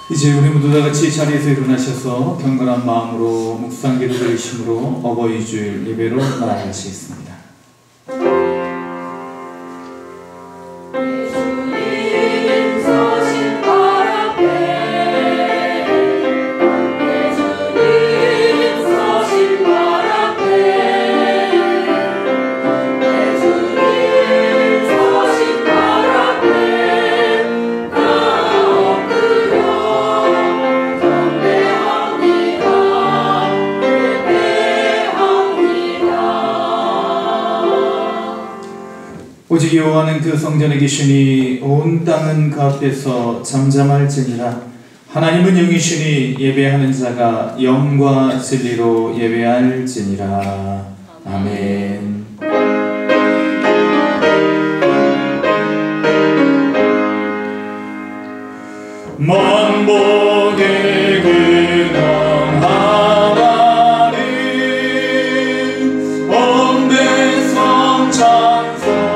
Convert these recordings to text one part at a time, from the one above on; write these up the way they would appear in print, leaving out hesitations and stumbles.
이제 우리 모두 다 같이 자리에서 일어나셔서 경건한 마음으로 묵상기도 드리심으로 어버이 주일 예배로 나아가시겠습니다. 오직 여호와는 그 성전에 계시니 온 땅은 그 앞에서 잠잠할지니라. 하나님은 영이시니 예배하는 자가 영과 진리로 예배할지니라. 아멘. 만복의 근원 하나님 엄대성 찬송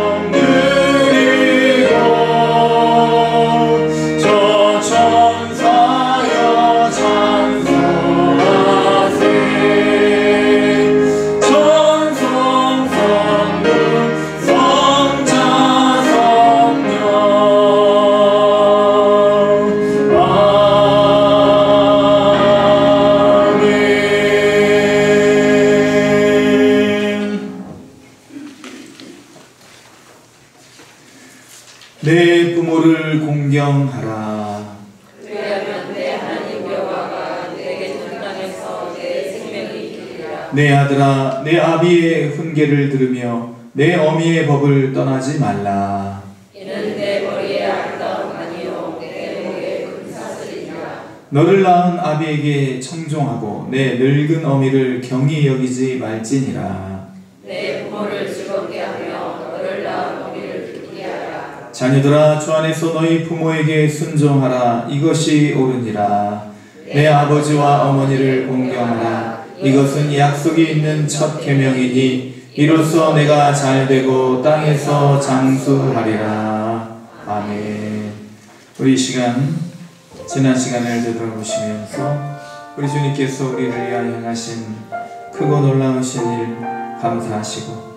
내 부모를 공경하라. 왜냐하면 내 하나님 여호와가 내게 전당에서 내 생명이 있으리라. 내 아들아, 내 아비의 훈계를 들으며 내 어미의 법을 떠나지 말라. 이는 내 머리에 아름다움 아니요 내 목에 금사슬이니라. 너를 낳은 아비에게 청종하고 내 늙은 어미를 경히 여기지 말지니라. 내 부모를 즐겁게 하며 너를 낳은 어미를 기쁘게 하라. 자녀들아, 주 안에서 너희 부모에게 순종하라. 이것이 옳으니라. 내 아버지와 어머니를 공경하라. 이것은 약속이 있는 첫 계명이니 이로써 내가 잘되고 땅에서 장수하리라. 아멘. 우리 시간, 지난 시간을 되돌아보시면서 우리 주님께서 우리를 위하여 행하신 크고 놀라우신 일 감사하시고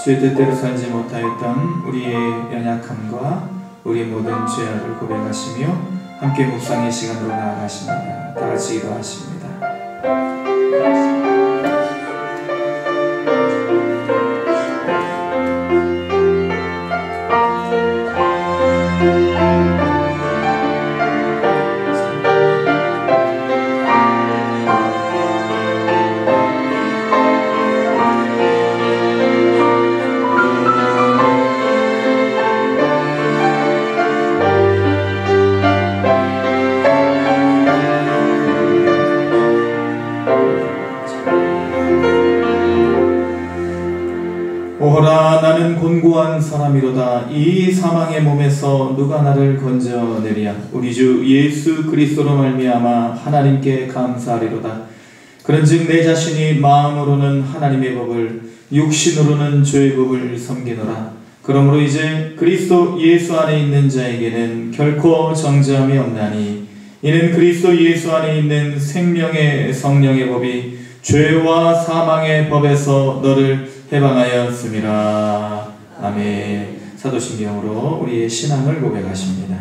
주의 뜻대로 살지 못하였던 우리의 연약함과 우리의 모든 죄악을 고백하시며 함께 묵상의 시간으로 나아가십니다. 다 같이 기도하십니다. 오호라, 나는 곤고한 사람이로다. 이 사망의 몸에서 누가 나를 건져내랴. 우리 주 예수 그리스도로 말미암아 하나님께 감사하리로다. 그런즉 내 자신이 마음으로는 하나님의 법을, 육신으로는 죄의 법을 섬기노라. 그러므로 이제 그리스도 예수 안에 있는 자에게는 결코 정죄함이 없나니 이는 그리스도 예수 안에 있는 생명의 성령의 법이 죄와 사망의 법에서 너를 해방하였음이라. 아멘. 사도신경으로 우리의 신앙을 고백하십니다.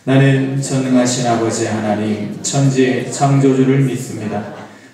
나는 전능하신 아버지 하나님 천지의 창조주를 믿습니다.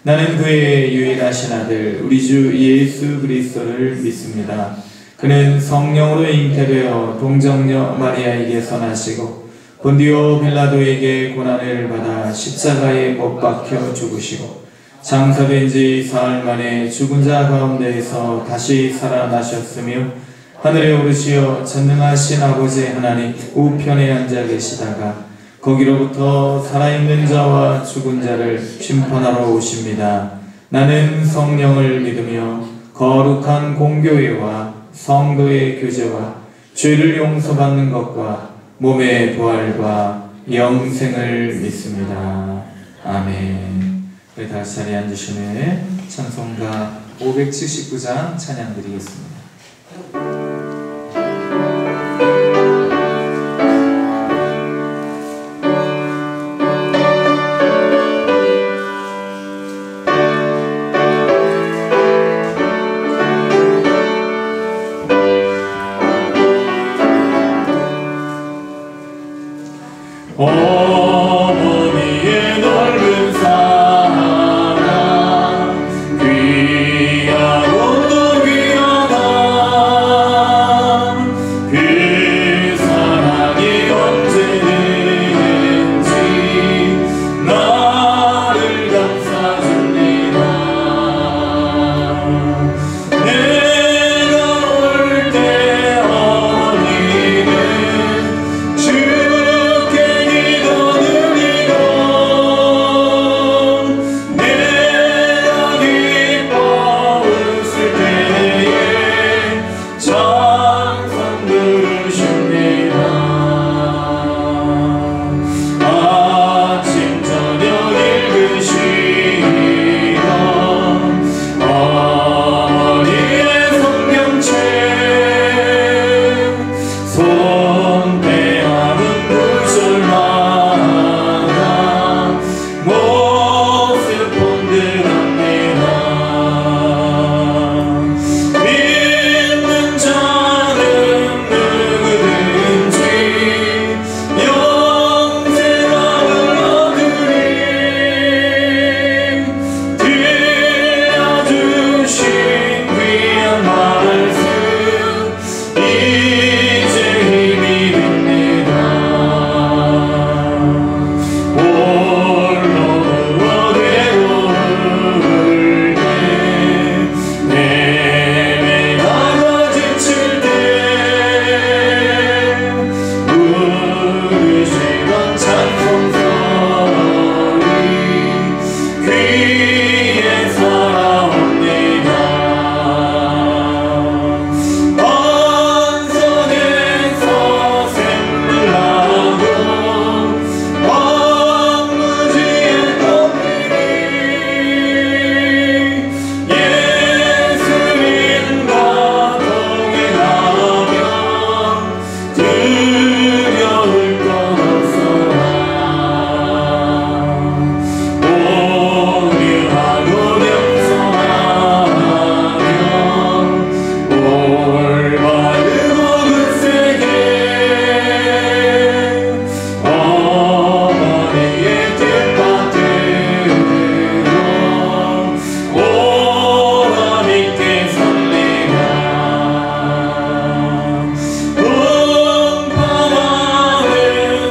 나는 그의 유일하신 아들 우리 주 예수 그리스도를 믿습니다. 그는 성령으로 잉태되어 동정녀 마리아에게서 나시고 본디오 빌라도에게 고난을 받아 십자가에 못 박혀 죽으시고 장사된 지 사흘 만에 죽은 자 가운데에서 다시 살아나셨으며 하늘에 오르시어 전능하신 아버지 하나님 우편에 앉아 계시다가 거기로부터 살아있는 자와 죽은 자를 심판하러 오십니다. 나는 성령을 믿으며 거룩한 공교회와 성도의 교제와 죄를 용서받는 것과 몸의 부활과 영생을 믿습니다. 아멘. 우리 다시 자리에 앉으신 후에 찬송가 579장 찬양 드리겠습니다. 어머니의 넓은 사랑 귀하고도 귀하다. 그 사랑이 언제든지 나를 감싸줍니다. 내가 올 때 어머니는 주께 기도 드리고 내가 기뻐 웃을 때에 찬송 부르십니다. 아침 저녁 읽으시던 어머니의 성경책 손대하는 구절마다 모습 본드랍니다. 믿는 자는 누구든지 영생을 얻으리. 들려주신 귀한 말씀 이제 힘이 됩니다. 홀로 누워 괴로울 때 헤매다가 지칠 때 부르시던 찬송소리 귀에 살아옵니다. 반석에서 샘물 나고 황무지에 꽃피니 예수님과 동행하며 두려울 것 없어라. 온유하고 겸손하며 올바르고 굳세게 어머니의 뜻밭으로 보람있게 살리라. 풍파많은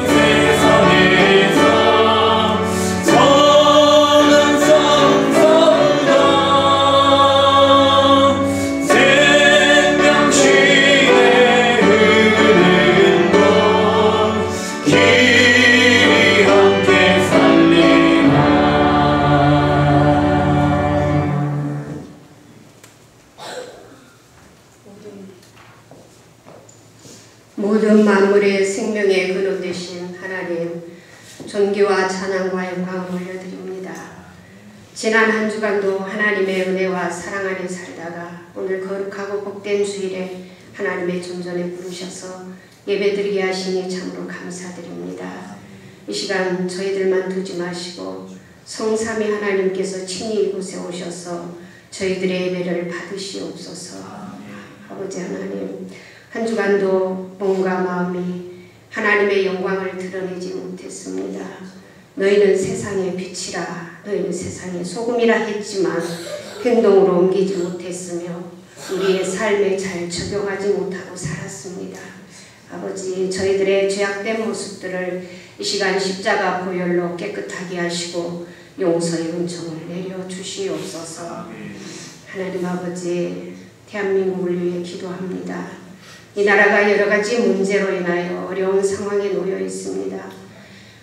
세상에서 선한 싸움 싸우다 생명시에 흐르는 곳 길이 함께 살리라. 모든 만물의 생명의 근원 되신 하나님, 존귀와 찬양과 영광을 올려드립니다. 지난 한 주간도 하나님의 은혜와 사랑 안에 살다가 오늘 거룩하고 복된 주일에 하나님의 존전에 부르셔서 예배드리게 하시니 참으로 감사드립니다. 이 시간 저희들만 두지 마시고 성삼위 하나님께서 친히 이곳에 오셔서 저희들의 예배를 받으시옵소서. 아버지 하나님, 한 주간도 몸과 마음이 하나님의 영광을 드러내지 못했습니다. 너희는 세상의 빛이라, 너희는 세상의 소금이라 했지만 행동으로 옮기지 못했으며 우리의 삶에 잘 적용하지 못하고 살았습니다. 아버지, 저희들의 죄악된 모습들을 이 시간 십자가 보혈로 깨끗하게 하시고 용서의 은총을 내려주시옵소서. 하나님 아버지, 대한민국을 위해 기도합니다. 이 나라가 여러 가지 문제로 인하여 어려운 상황에 놓여 있습니다.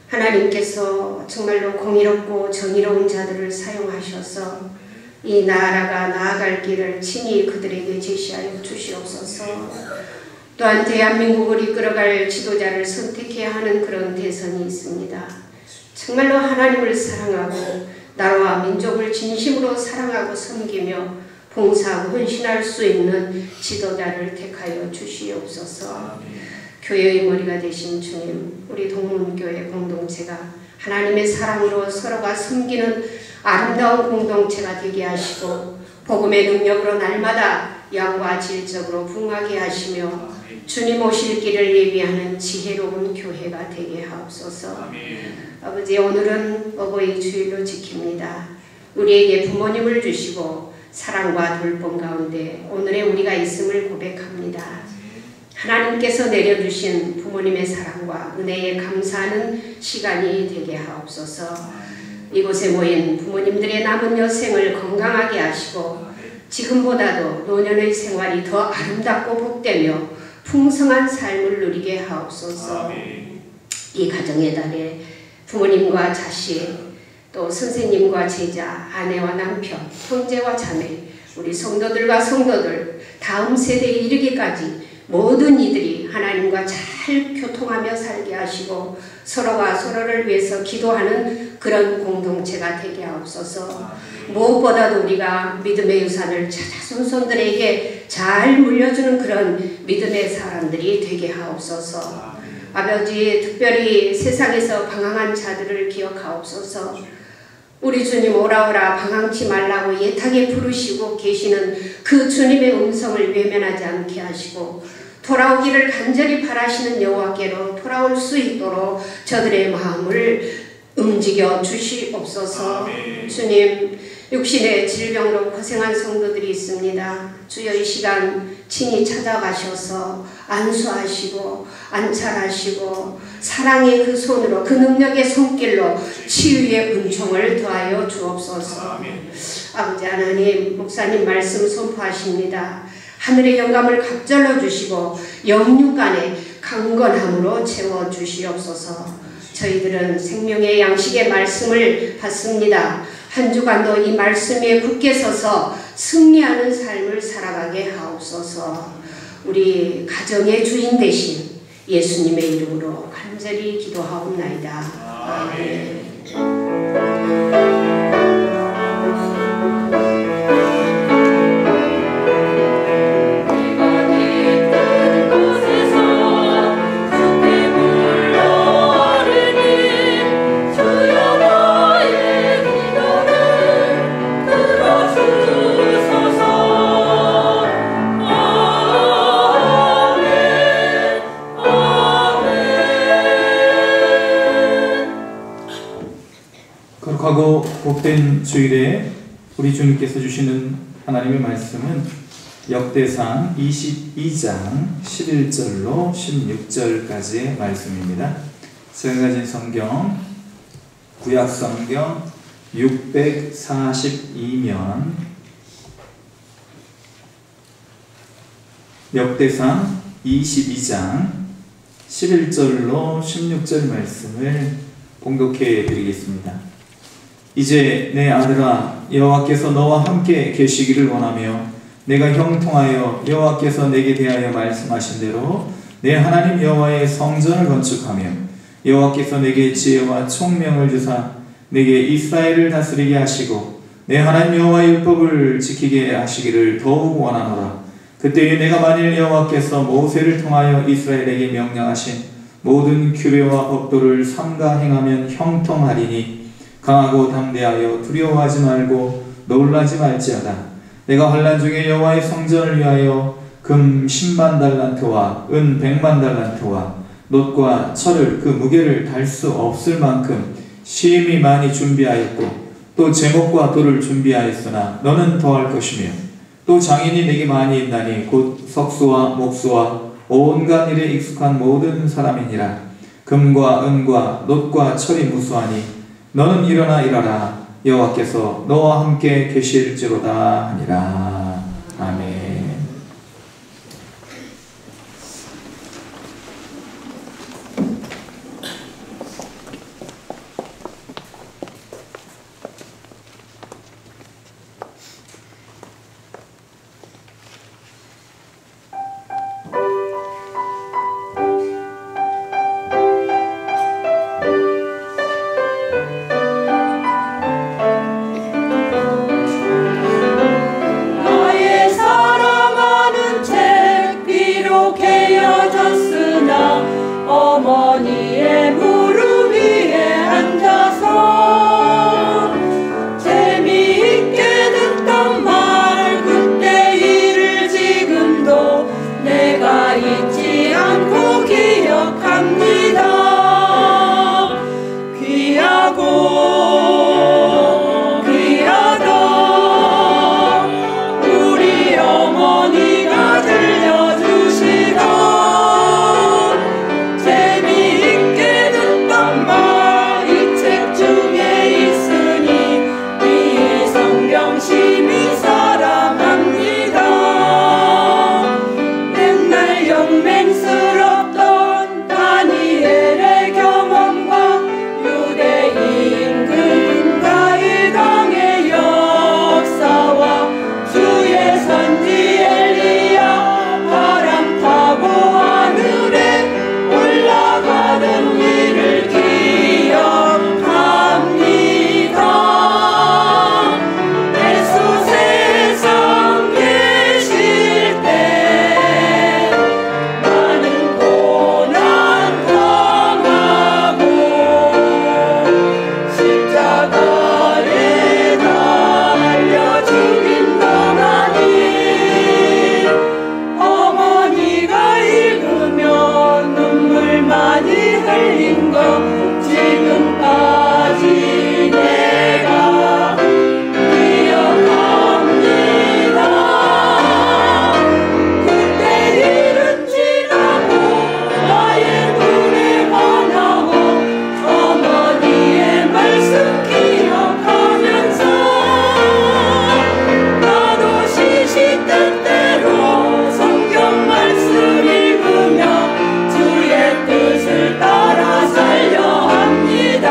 하나님께서 정말로 공의롭고 정의로운 자들을 사용하셔서 이 나라가 나아갈 길을 친히 그들에게 제시하여 주시옵소서. 또한 대한민국을 이끌어갈 지도자를 선택해야 하는 그런 대선이 있습니다. 정말로 하나님을 사랑하고 나라와 민족을 진심으로 사랑하고 섬기며 봉사하고 헌신할 수 있는 지도자를 택하여 주시옵소서. 교회의 머리가 되신 주님, 우리 동문교회 공동체가 하나님의 사랑으로 서로가 섬기는 아름다운 공동체가 되게 하시고 복음의 능력으로 날마다 양과 질적으로 부응하게 하시며 주님 오실 길을 예비하는 지혜로운 교회가 되게 하옵소서. 아버지, 오늘은 어버이 주일로 지킵니다. 우리에게 부모님을 주시고 사랑과 돌봄 가운데 오늘의 우리가 있음을 고백합니다. 하나님께서 내려주신 부모님의 사랑과 은혜에 감사하는 시간이 되게 하옵소서. 이곳에 모인 부모님들의 남은 여생을 건강하게 하시고 지금보다도 노년의 생활이 더 아름답고 복되며 풍성한 삶을 누리게 하옵소서. 이 가정의 달에 부모님과 자식, 또 선생님과 제자, 아내와 남편, 형제와 자매, 우리 성도들과 성도들, 다음 세대에 이르기까지 모든 이들이 하나님과 잘 교통하며 살게 하시고 서로가 서로를 위해서 기도하는 그런 공동체가 되게 하옵소서. 무엇보다도 우리가 믿음의 유산을 자손들에게 잘 물려주는 그런 믿음의 사람들이 되게 하옵소서. 아버지, 특별히 세상에서 방황한 자들을 기억하옵소서. 우리 주님 오라 방황치 말라고 애타게 부르시고 계시는 그 주님의 음성을 외면하지 않게 하시고 돌아오기를 간절히 바라시는 여호와께로 돌아올 수 있도록 저들의 마음을 움직여 주시옵소서. 주님, 육신의 질병으로 고생한 성도들이 있습니다. 주여 이 시간 친히 찾아가셔서 안수하시고 안찰하시고 사랑의 그 손으로 그 능력의 손길로 치유의 은총을 더하여 주옵소서. 아버지 하나님, 목사님 말씀 선포하십니다. 하늘의 영감을 갑절로 주시고 영육간에 강건함으로 채워주시옵소서. 저희들은 생명의 양식의 말씀을 받습니다. 한 주간도 이 말씀 위에 굳게 서서 승리하는 삶을 살아가게 하옵소서. 우리 가정의 주인 되신 예수님의 이름으로 간절히 기도하옵나이다. 아멘. 거룩하고 복된 주일에 우리 주님께서 주시는 하나님의 말씀은 역대상 22장 11절로 16절까지의 말씀입니다. 제가 가진 성경 구약성경 642면 역대상 22장 11절로 16절 말씀을 봉독해 드리겠습니다. 이제 내 아들아, 여호와께서 너와 함께 계시기를 원하며 내가 형통하여 여호와께서 내게 대하여 말씀하신 대로 내 하나님 여호와의 성전을 건축하며 여호와께서 내게 지혜와 총명을 주사 내게 이스라엘을 다스리게 하시고 내 하나님 여호와의 율법을 지키게 하시기를 더욱 원하노라. 그때에 내가 만일 여호와께서 모세를 통하여 이스라엘에게 명령하신 모든 규례와 법도를 삼가 행하면 형통하리니 강하고 담대하여 두려워하지 말고 놀라지 말지어다. 내가 환난 중에 여호와의 성전을 위하여 금 10만 달란트와 은 100만 달란트와 놋과 철을 그 무게를 달 수 없을 만큼 심히 많이 준비하였고 또 제목과 돌을 준비하였으나 너는 더할 것이며 또 장인이 내게 많이 있나니 곧 석수와 목수와 온갖 일에 익숙한 모든 사람이니라. 금과 은과 놋과 철이 무수하니 너는 일어나 일하라. 여호와께서 너와 함께 계실지로다 하니라. 아멘. 나 살린 것 지금까지 내가 기억합니다. 그때 일은 지나고 나의 눈에 환하고 어머니의 말씀 기억하면서 나도 시시때때로 성경 말씀 읽으며 주의 뜻을 따라 살려 합니다.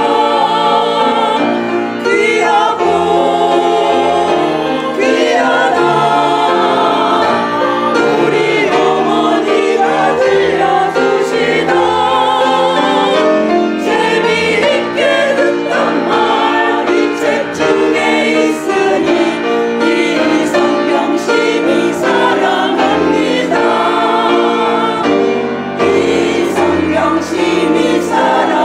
귀하고 귀하다 우리 어머니가 들려주시다. 재미있게 듣던 말 이 책 중에 있으니 이 성경 심히 사랑합니다. 이 성경 심히 사랑합니다.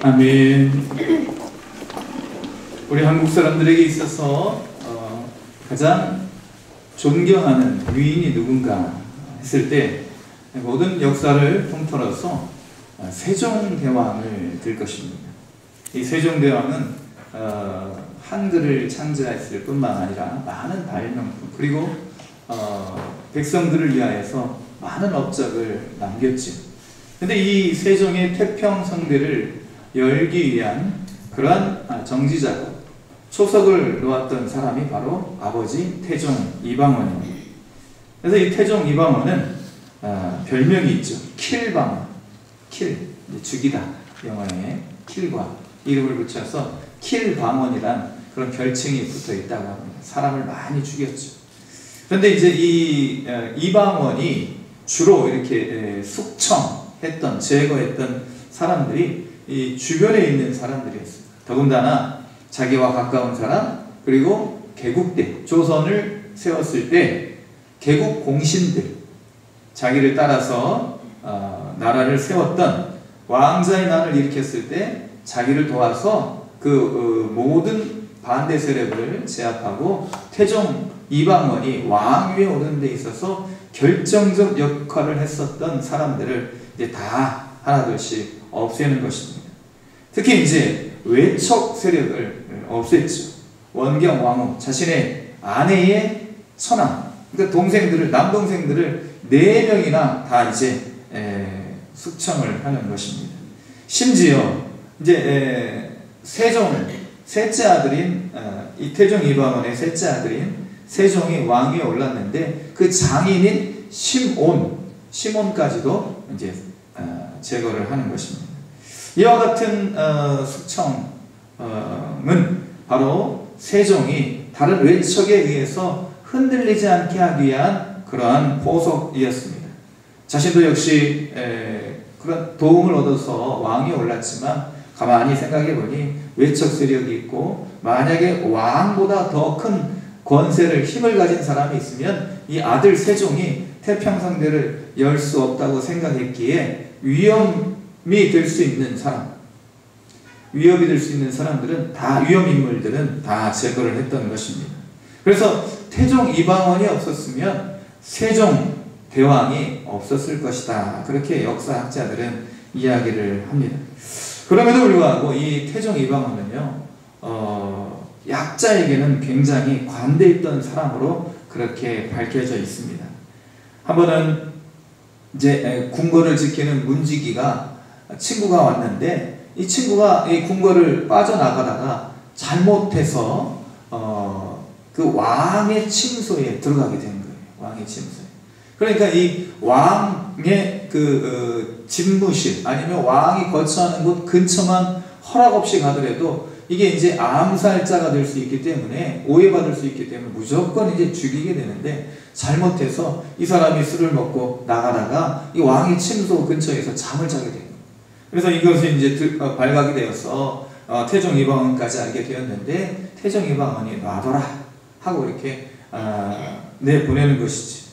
아멘. 우리 한국 사람들에게 있어서 가장 존경하는 위인이 누군가 했을 때 모든 역사를 통틀어서 세종대왕을 들 것입니다. 이 세종대왕은 한글을 창제했을 뿐만 아니라 많은 발명품 그리고 백성들을 위하여서 많은 업적을 남겼죠. 근데 이 세종의 태평성대를 열기 위한 그러한 정지자고 초석을 놓았던 사람이 바로 아버지 태종 이방원입니다. 그래서 이 태종 이방원은 별명이 있죠. 킬방원, 킬, 죽이다 영어에 킬과 이름을 붙여서 킬방원이란 그런 별칭이 붙어 있다고 합니다. 사람을 많이 죽였죠. 그런데 이제 이 이방원이 주로 이렇게 숙청했던, 제거했던 사람들이 이 주변에 있는 사람들이었습니다. 더군다나 자기와 가까운 사람, 그리고 개국대, 조선을 세웠을 때 개국 공신들, 자기를 따라서 나라를 세웠던 왕자의 난을 일으켰을 때 자기를 도와서 그 모든 반대 세력을 제압하고 태종 이방원이 왕위에 오르는 데 있어서 결정적 역할을 했었던 사람들을 이제 다 하나둘씩 없애는 것입니다. 특히 이제 외척 세력을 없앴죠. 원경 왕후 자신의 아내의 처남, 그러니까 동생들을, 남동생들을 4명이나 다 이제 숙청을 하는 것입니다. 심지어 이제 세종 셋째 아들인 이태종 이방원의 셋째 아들인 세종이 왕위에 올랐는데 그 장인인 시몬까지도 이제 제거를 하는 것입니다. 이와 같은 숙청은 바로 세종이 다른 외척에 의해서 흔들리지 않게 하기 위한 그러한 보석이었습니다. 자신도 역시 그런 도움을 얻어서 왕위에 올랐지만 가만히 생각해 보니 외척 세력이 있고 만약에 왕보다 더 큰 권세를 힘을 가진 사람이 있으면 이 아들 세종이 태평성대를 열 수 없다고 생각했기에 위험이 될 수 있는 사람, 위협이 될 수 있는 사람들은 다, 위험 인물들은 다 제거를 했던 것입니다. 그래서 태종 이방원이 없었으면 세종 대왕이 없었을 것이다. 그렇게 역사학자들은 이야기를 합니다. 그럼에도 불구하고 이 태종 이방원은요, 약자에게는 굉장히 관대했던 사람으로 그렇게 밝혀져 있습니다. 한 번은 이제 궁궐을 지키는 문지기가 친구가 왔는데 이 친구가 이 궁궐을 빠져나가다가 잘못해서 그 왕의 침소에 들어가게 된 거예요. 왕의 침소에. 그러니까 이 왕의 그 집무실 아니면 왕이 거처하는 곳 근처만 허락 없이 가더라도 이게 이제 암살자가 될 수 있기 때문에, 오해받을 수 있기 때문에 무조건 이제 죽이게 되는데, 잘못해서 이 사람이 술을 먹고 나가다가 이 왕의 침소 근처에서 잠을 자게 돼요. 그래서 이것이 이제 발각이 되어서 태종 이방원까지 알게 되었는데, 태종 이방원이 놔둬라 하고 이렇게 내보내는 것이지.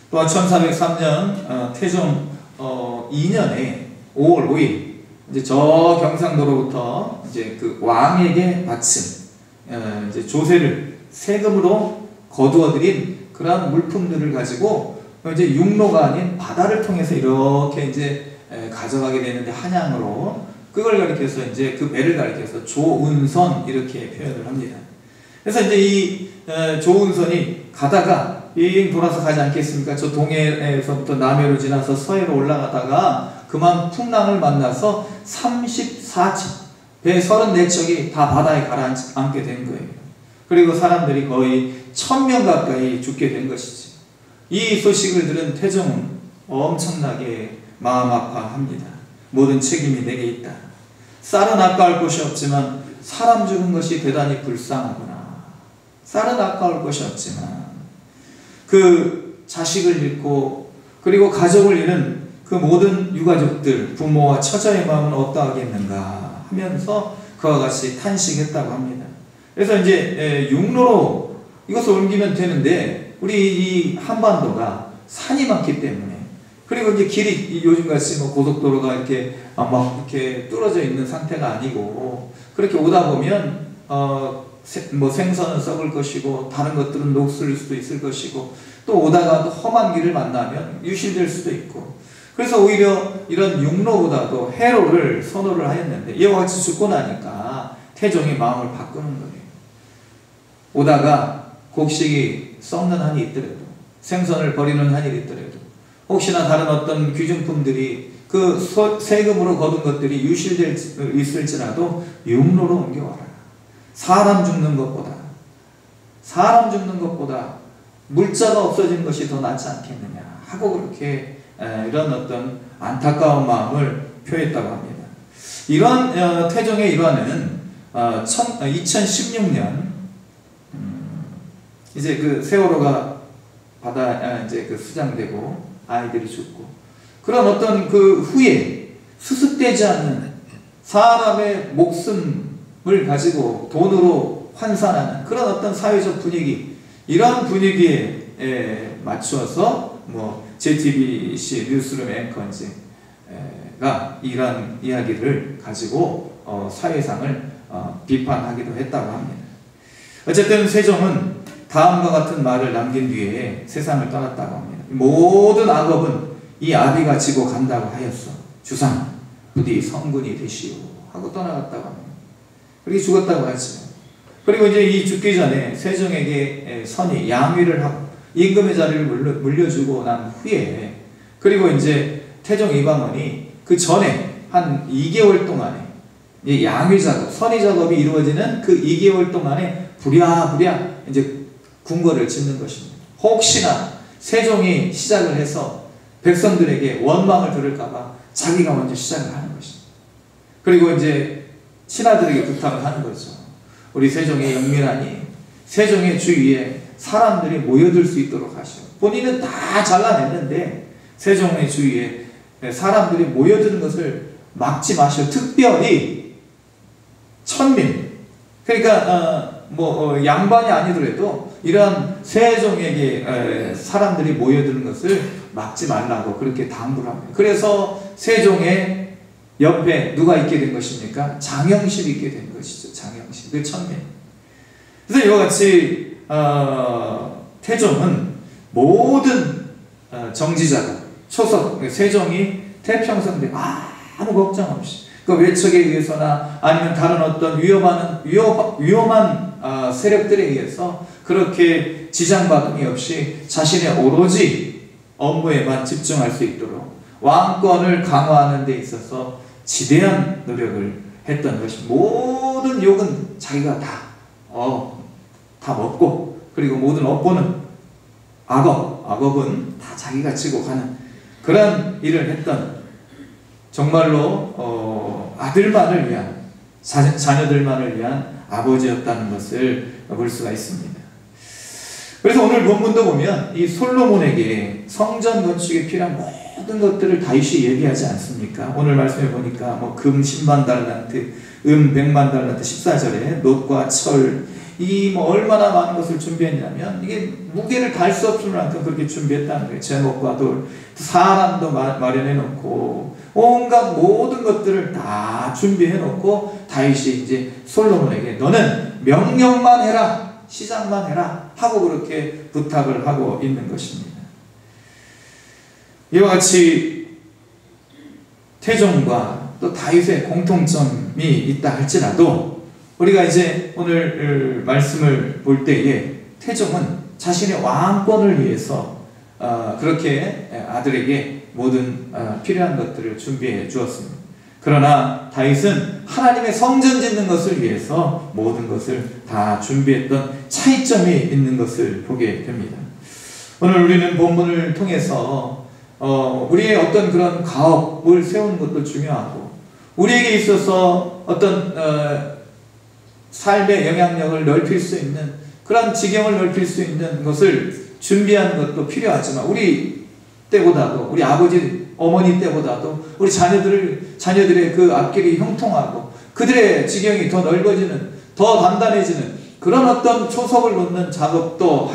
또한 1403년 태종 2년에 5월 5일 이제 저 경상도로부터 이제 그 왕에게 바친 이제 조세를 세금으로 거두어들인 그러한 물품들을 가지고 이제 육로가 아닌 바다를 통해서 이렇게 이제 가져가게 되는데, 한양으로 그걸 가리켜서 이제 그 배를 가리켜서 조운선 이렇게 표현을 합니다. 그래서 이제 이 조운선이 가다가 빙 돌아서 가지 않겠습니까? 저 동해에서부터 남해로 지나서 서해로 올라가다가 그만 풍랑을 만나서 34척, 배 34척이 다 바다에 가라앉게 된 거예요. 그리고 사람들이 거의 1000명 가까이 죽게 된 것이죠. 이 소식을 들은 태종은 엄청나게 마음 아파합니다. 모든 책임이 내게 있다. 쌀은 아까울 것이 없지만 사람 죽은 것이 대단히 불쌍하구나. 쌀은 아까울 것이 없지만 그 자식을 잃고 그리고 가족을 잃은 그 모든 유가족들, 부모와 처자의 마음은 어떠하겠는가 하면서 그와 같이 탄식했다고 합니다. 그래서 이제 육로로 이것을 옮기면 되는데, 우리 이 한반도가 산이 많기 때문에, 그리고 이제 길이 요즘같이 뭐 고속도로가 이렇게 막 이렇게 뚫어져 있는 상태가 아니고, 그렇게 오다 보면 뭐 생선은 썩을 것이고 다른 것들은 녹슬 수도 있을 것이고, 또 오다가 또 험한 길을 만나면 유실될 수도 있고, 그래서 오히려 이런 육로보다도 해로를 선호를 하였는데, 이와 같이 죽고 나니까 태종의 마음을 바꾸는 거예요. 오다가 곡식이 썩는 한이 있더라도, 생선을 버리는 한이 있더라도, 혹시나 다른 어떤 귀중품들이 그 세금으로 거둔 것들이 유실될 있을지라도 육로로 옮겨와라. 사람 죽는 것보다 물자가 없어지는 것이 더 낫지 않겠느냐 하고, 그렇게 이런 어떤 안타까운 마음을 표했다고 합니다. 이런 태종의 일화는 2016년 이제 그 세월호가 이제 그 수장되고 아이들이 죽고, 그런 어떤 그 후에 수습되지 않는 사람의 목숨을 가지고 돈으로 환산하는 그런 어떤 사회적 분위기, 이런 분위기에 맞추어서 뭐 JTBC 뉴스룸 앵커가 이런 이야기를 가지고 사회상을 비판하기도 했다고 합니다. 어쨌든 세종은 다음과 같은 말을 남긴 뒤에 세상을 떠났다고 합니다. 모든 악업은 이 아비가 지고 간다고 하였어. 주상 부디 성군이 되시오 하고 떠나갔다고 합니다. 그렇게 죽었다고 하죠. 그리고 이제 이 죽기 전에 세종에게 선이 양위를 하고 임금의 자리를 물려주고 난 후에, 그리고 이제 태종 이방원이 그 전에 한 2개월 동안에 이 양위 작업, 선의 작업이 이루어지는 그 2개월 동안에 부랴부랴 이제 궁궐을 짓는 것입니다. 혹시나 세종이 시작을 해서 백성들에게 원망을 들을까봐 자기가 먼저 시작을 하는 것입니다. 그리고 이제 신하들에게 부탁을 하는 거죠. 우리 세종의 영민하니 세종의 주위에 사람들이 모여들 수 있도록 하시오. 본인은 다 잘라냈는데 세종의 주위에 사람들이 모여드는 것을 막지 마시오. 특별히 천민, 그러니까 양반이 아니더라도 이러한 세종에게 사람들이 모여드는 것을 막지 말라고 그렇게 당부를 합니다. 그래서 세종의 옆에 누가 있게 된 것입니까? 장영실이 있게 된 것이죠. 장영실, 그 천민. 그래서 이와 같이 태종은 모든 정지자가 초석, 세종이 태평성대 아무 걱정 없이 그 외척에 의해서나 아니면 다른 어떤 위험한 세력들에 의해서 그렇게 지장받음이 없이 자신의 오로지 업무에만 집중할 수 있도록 왕권을 강화하는 데 있어서 지대한 노력을 했던 것이, 모든 욕은 자기가 다 먹고, 그리고 모든 업보는 악업은 다 자기가 지고 가는 그런 일을 했던, 정말로 아들만을 위한, 자녀들만을 위한 아버지였다는 것을 볼 수가 있습니다. 그래서 오늘 본문도 보면 이 솔로몬에게 성전 건축에 필요한 모든 것들을 다윗이 얘기하지 않습니까? 오늘 말씀해 보니까 금 10만 달란트, 100만 달란트, 14절에 놋과 철, 얼마나 많은 것을 준비했냐면 이게 무게를 달 수 없을 만큼 그렇게 준비했다는 거예요. 제목과 돌, 사람도 마련해 놓고 온갖 모든 것들을 다 준비해 놓고 다윗이 이제 솔로몬에게 너는 명령만 해라, 시작만 해라 하고 그렇게 부탁을 하고 있는 것입니다. 이와 같이 태종과 또 다윗의 공통점이 있다 할지라도 우리가 이제 오늘 말씀을 볼 때에 태종은 자신의 왕권을 위해서 그렇게 아들에게 모든 필요한 것들을 준비해 주었습니다. 그러나 다윗은 하나님의 성전 짓는 것을 위해서 모든 것을 다 준비했던 차이점이 있는 것을 보게 됩니다. 오늘 우리는 본문을 통해서 우리의 어떤 그런 가업을 세우는 것도 중요하고 우리에게 있어서 어떤 삶의 영향력을 넓힐 수 있는 그런 지경을 넓힐 수 있는 것을 준비하는 것도 필요하지만 우리 때보다도 우리 아버지 어머니 때보다도 우리 자녀들의 그 앞길이 형통하고 그들의 지경이 더 넓어지는 더 단단해지는 그런 어떤 초석을 놓는 작업도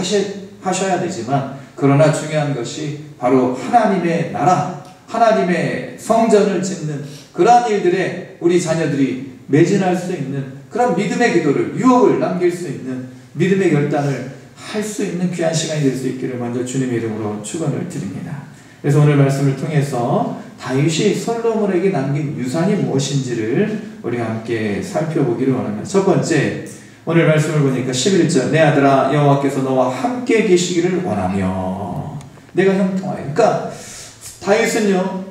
하셔야 되지만 그러나 중요한 것이 바로 하나님의 나라 하나님의 성전을 짓는 그러한 일들에 우리 자녀들이 매진할 수 있는 그런 믿음의 기도를 유업을 남길 수 있는 믿음의 결단을 할 수 있는 귀한 시간이 될 수 있기를 먼저 주님의 이름으로 축원을 드립니다. 그래서 오늘 말씀을 통해서 다윗이 솔로몬에게 남긴 유산이 무엇인지를 우리가 함께 살펴보기를 원합니다. 첫 번째 오늘 말씀을 보니까 11절 내 아들아 여호와께서 너와 함께 계시기를 원하며 내가 형통하여 그러니까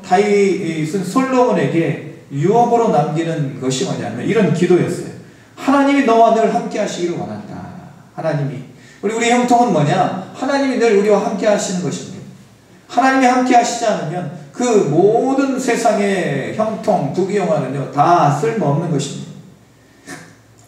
다윗은 솔로몬에게 유업으로 남기는 것이 뭐냐면 이런 기도였어요. 하나님이 너와 늘 함께 하시기를 원한다. 하나님이 우리 형통은 뭐냐? 하나님이 늘 우리와 함께 하시는 것입니다. 하나님이 함께 하시지 않으면 그 모든 세상의 형통, 부귀영화는요 다 쓸모없는 것입니다.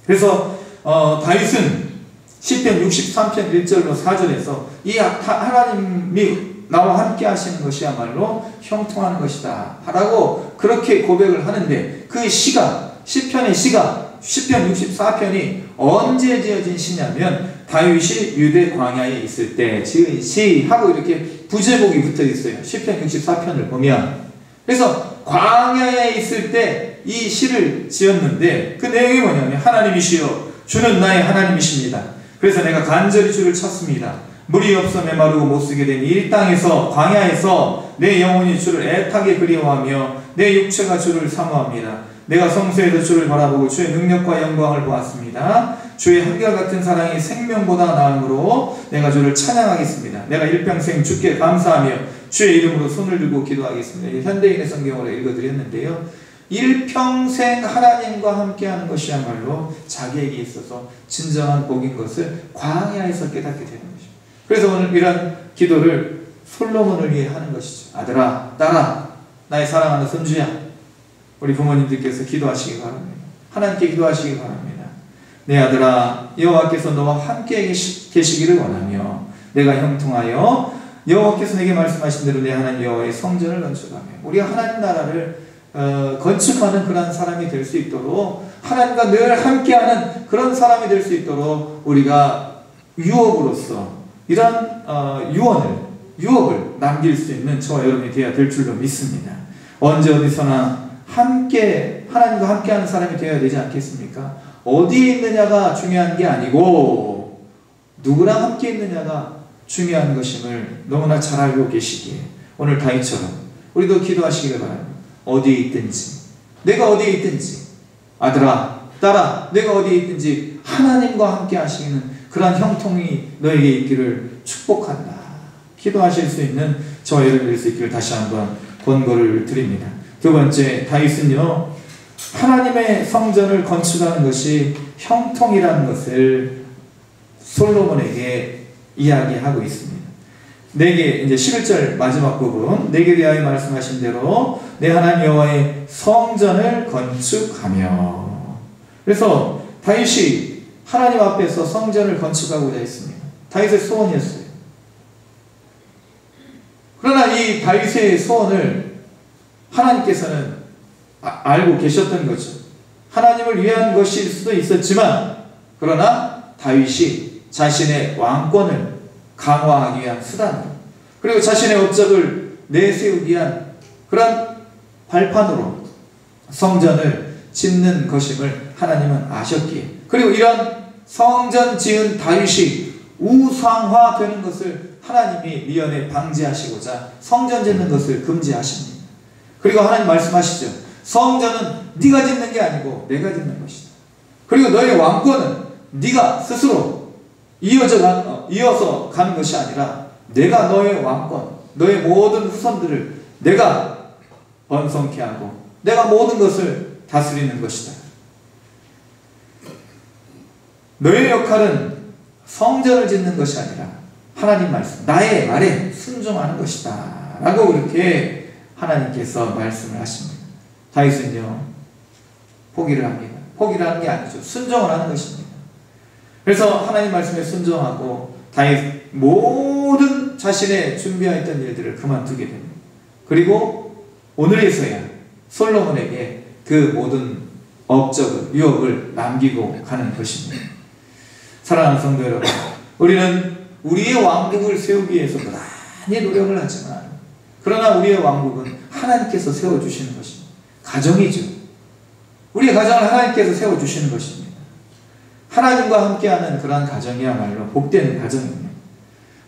그래서 다윗은 시편 63편 1절로 4절에서 이 하나님이 나와 함께 하시는 것이야말로 형통하는 것이다 라고 그렇게 고백을 하는데 그 시가 시편 64편이 언제 지어진 시냐면 다윗이 유대 광야에 있을 때 지은 시하고 이렇게 부제목이 붙어 있어요. 시편 64편을 보면 그래서 광야에 있을 때 이 시를 지었는데 그 내용이 뭐냐면 하나님이시여 주는 나의 하나님이십니다. 그래서 내가 간절히 주를 찾습니다. 물이 없어 메마르고 못쓰게 된 이 땅에서 광야에서 내 영혼이 주를 애타게 그리워하며 내 육체가 주를 사모합니다. 내가 성소에서 주를 바라보고 주의 능력과 영광을 보았습니다. 주의 한결같은 사랑이 생명보다 나음으로 내가 주를 찬양하겠습니다. 내가 일평생 주께 감사하며 주의 이름으로 손을 들고 기도하겠습니다. 현대인의 성경으로 읽어드렸는데요. 일평생 하나님과 함께하는 것이야말로 자기에게 있어서 진정한 복인 것을 광야에서 깨닫게 되는 것입니다. 그래서 오늘 이런 기도를 솔로몬을 위해 하는 것이죠. 아들아, 딸아, 나의 사랑하는 손주야, 우리 부모님들께서 기도하시기 바랍니다. 하나님께 기도하시기 바랍니다. 내 아들아, 여호와께서 너와 함께 계시기를 원하며 내가 형통하여 여호와께서 내게 말씀하신 대로 내 하나님 여호와의 성전을 건축하며 우리가 하나님 나라를 건축하는 그런 사람이 될 수 있도록 하나님과 늘 함께하는 그런 사람이 될 수 있도록 우리가 유업으로서 이런 유업을 남길 수 있는 저와 여러분이 되어야 될 줄로 믿습니다. 언제 어디서나 함께 하나님과 함께하는 사람이 되어야 되지 않겠습니까? 어디에 있느냐가 중요한 게 아니고 누구랑 함께 있느냐가 중요한 것임을 너무나 잘 알고 계시기에 오늘 다윗처럼 우리도 기도하시기를 바랍니다. 어디에 있든지 내가 어디에 있든지 아들아 딸아 내가 어디에 있든지 하나님과 함께 하시는 그러한 형통이 너에게 있기를 축복한다. 기도하실 수 있는 저와 여러분이 될 수 있기를 다시 한번 권고를 드립니다. 두 번째 다윗은요 하나님의 성전을 건축하는 것이 형통이라는 것을 솔로몬에게 이야기하고 있습니다. 내게 이제 11절 마지막 부분 내게 대하여 말씀하신 대로 내 하나님 여호와의 성전을 건축하며 그래서 다윗이 하나님 앞에서 성전을 건축하고자 했습니다. 다윗의 소원이었어요. 그러나 이 다윗의 소원을 하나님께서는 알고 계셨던 거죠. 하나님을 위한 것일 수도 있었지만 그러나 다윗이 자신의 왕권을 강화하기 위한 수단으로 그리고 자신의 업적을 내세우기 위한 그런 발판으로 성전을 짓는 것임을 하나님은 아셨기에 그리고 이런 성전 지은 다윗이 우상화되는 것을 하나님이 미연에 방지하시고자 성전 짓는 것을 금지하십니다. 그리고 하나님 말씀하시죠. 성전은 네가 짓는 게 아니고 내가 짓는 것이다. 그리고 너의 왕권은 네가 스스로 이어서 가는 것이 아니라 내가 너의 왕권, 너의 모든 후손들을 내가 번성케 하고 내가 모든 것을 다스리는 것이다. 너의 역할은 성전을 짓는 것이 아니라 하나님 말씀, 나의 말에 순종하는 것이다 라고 그렇게 하나님께서 말씀을 하십니다. 다윗은요 포기를 합니다. 포기를 하는 게 아니죠. 순종을 하는 것입니다. 그래서 하나님 말씀에 순종하고 다윗 모든 자신의 준비하였던 일들을 그만두게 됩니다. 그리고 오늘에서야 솔로몬에게 그 모든 업적을, 유업을 남기고 가는 것입니다. 사랑하는 성도 여러분, 우리는 우리의 왕국을 세우기 위해서 많이 노력을 하지만 그러나 우리의 왕국은 하나님께서 세워주시는 것입니다. 가정이죠. 우리의 가정을 하나님께서 세워주시는 것입니다. 하나님과 함께하는 그러한 가정이야말로 복된 가정입니다.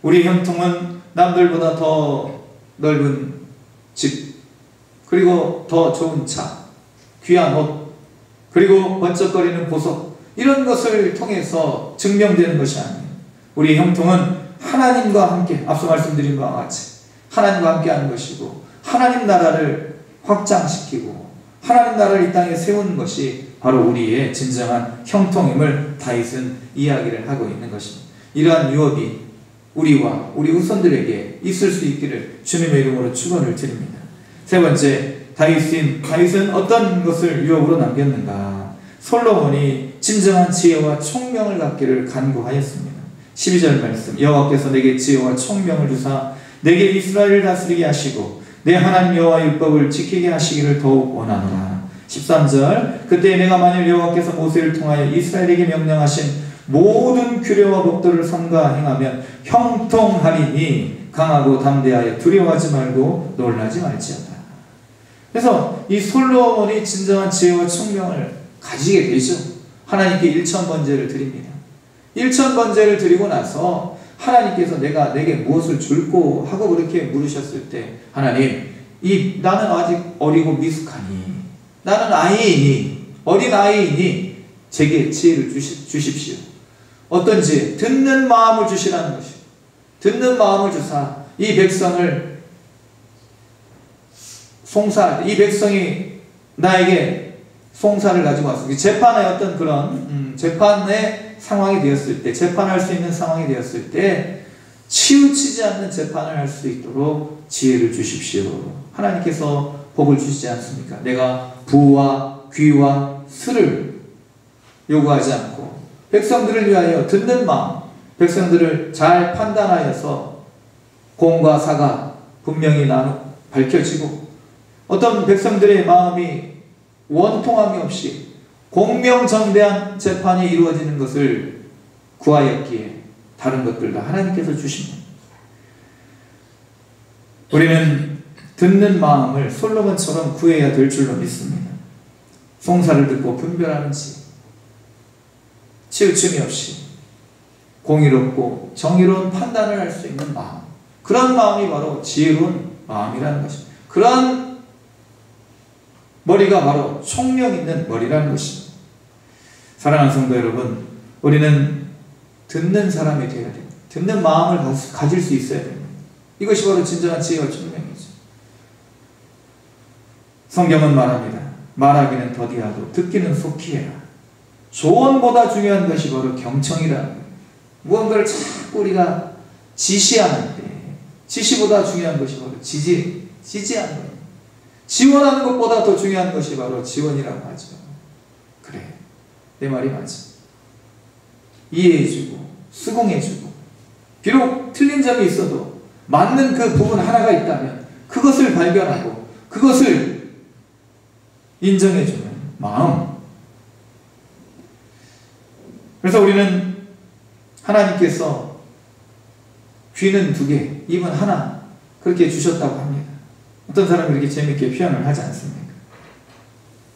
우리 형통은 남들보다 더 넓은 집, 그리고 더 좋은 차, 귀한 옷, 그리고 번쩍거리는 보석, 이런 것을 통해서 증명되는 것이 아닙니다. 우리 형통은 하나님과 함께, 앞서 말씀드린 바와 같이 하나님과 함께하는 것이고 하나님 나라를 확장시키고 하나님 나라를 이 땅에 세우는 것이 바로 우리의 진정한 형통임을 다윗은 이야기를 하고 있는 것입니다. 이러한 유업이 우리와 우리 후손들에게 있을 수 있기를 주님의 이름으로 축원을 드립니다. 세 번째, 다윗은 어떤 것을 유업으로 남겼는가? 솔로몬이 진정한 지혜와 총명을 갖기를 간구하였습니다. 12절 말씀, 여호와께서 내게 지혜와 총명을 주사 내게 이스라엘을 다스리게 하시고 내 하나님 여호와의 율법을 지키게 하시기를 더욱 원하노라. 13절, 그때 내가 만일 여호와께서 모세를 통하여 이스라엘에게 명령하신 모든 규례와 법도를 삼가 행하면 형통하리니 강하고 담대하여 두려워하지 말고 놀라지 말지어다. 그래서 이 솔로몬이 진정한 지혜와 총명을 가지게 되죠. 하나님께 1,000번제를 드립니다. 1,000번제를 드리고 나서 하나님께서 내게 무엇을 줄고 하고 그렇게 물으셨을 때 하나님, 나는 아직 어리고 미숙하니, 나는 아이이니, 어린 아이이니 제게 지혜를 주십시오. 어떤 지혜? 듣는 마음을 주시라는 것이요. 듣는 마음을 주사 이 백성을 송사할 때, 이 백성이 나에게 송사를 가지고 왔습니다. 재판의 어떤 그런 재판의 상황이 되었을 때, 재판할 수 있는 상황이 되었을 때 치우치지 않는 재판을 할 수 있도록 지혜를 주십시오. 하나님께서 복을 주시지 않습니까? 내가 부와 귀와 수를 요구하지 않고 백성들을 위하여 듣는 마음, 백성들을 잘 판단하여서 공과 사가 분명히 밝혀지고 어떤 백성들의 마음이 원통함이 없이 공명정대한 재판이 이루어지는 것을 구하였기에 다른 것들도 하나님께서 주십니다. 우리는 듣는 마음을 솔로몬처럼 구해야 될 줄로 믿습니다. 송사를 듣고 분별하는 지, 치우침이 없이 공의롭고 정의로운 판단을 할 수 있는 마음, 그런 마음이 바로 지혜로운 마음이라는 것입니다. 그러한 머리가 바로 총명 있는 머리라는 것입니다. 사랑하는 성도 여러분, 우리는 듣는 사람이 되어야 됩니다. 듣는 마음을 가질 수 있어야 됩니다. 이것이 바로 진정한 지혜와 총명이죠. 성경은 말합니다. 말하기는 더디하고 듣기는 속히 해라. 조언보다 중요한 것이 바로 경청이라는 거예요. 무언가를 자꾸 우리가 지시하는데 지시보다 중요한 것이 바로 지지하는 거예요. 지원하는 것보다 더 중요한 것이 바로 지원이라고 하죠. 그래, 내 말이 맞아. 이해해주고 수긍해주고 비록 틀린 점이 있어도 맞는 그 부분 하나가 있다면 그것을 발견하고 그것을 인정해주는 마음. 그래서 우리는 하나님께서 귀는 2개, 입은 하나 그렇게 주셨다고 합니다. 어떤 사람이 이렇게 재밌게 표현을 하지 않습니까?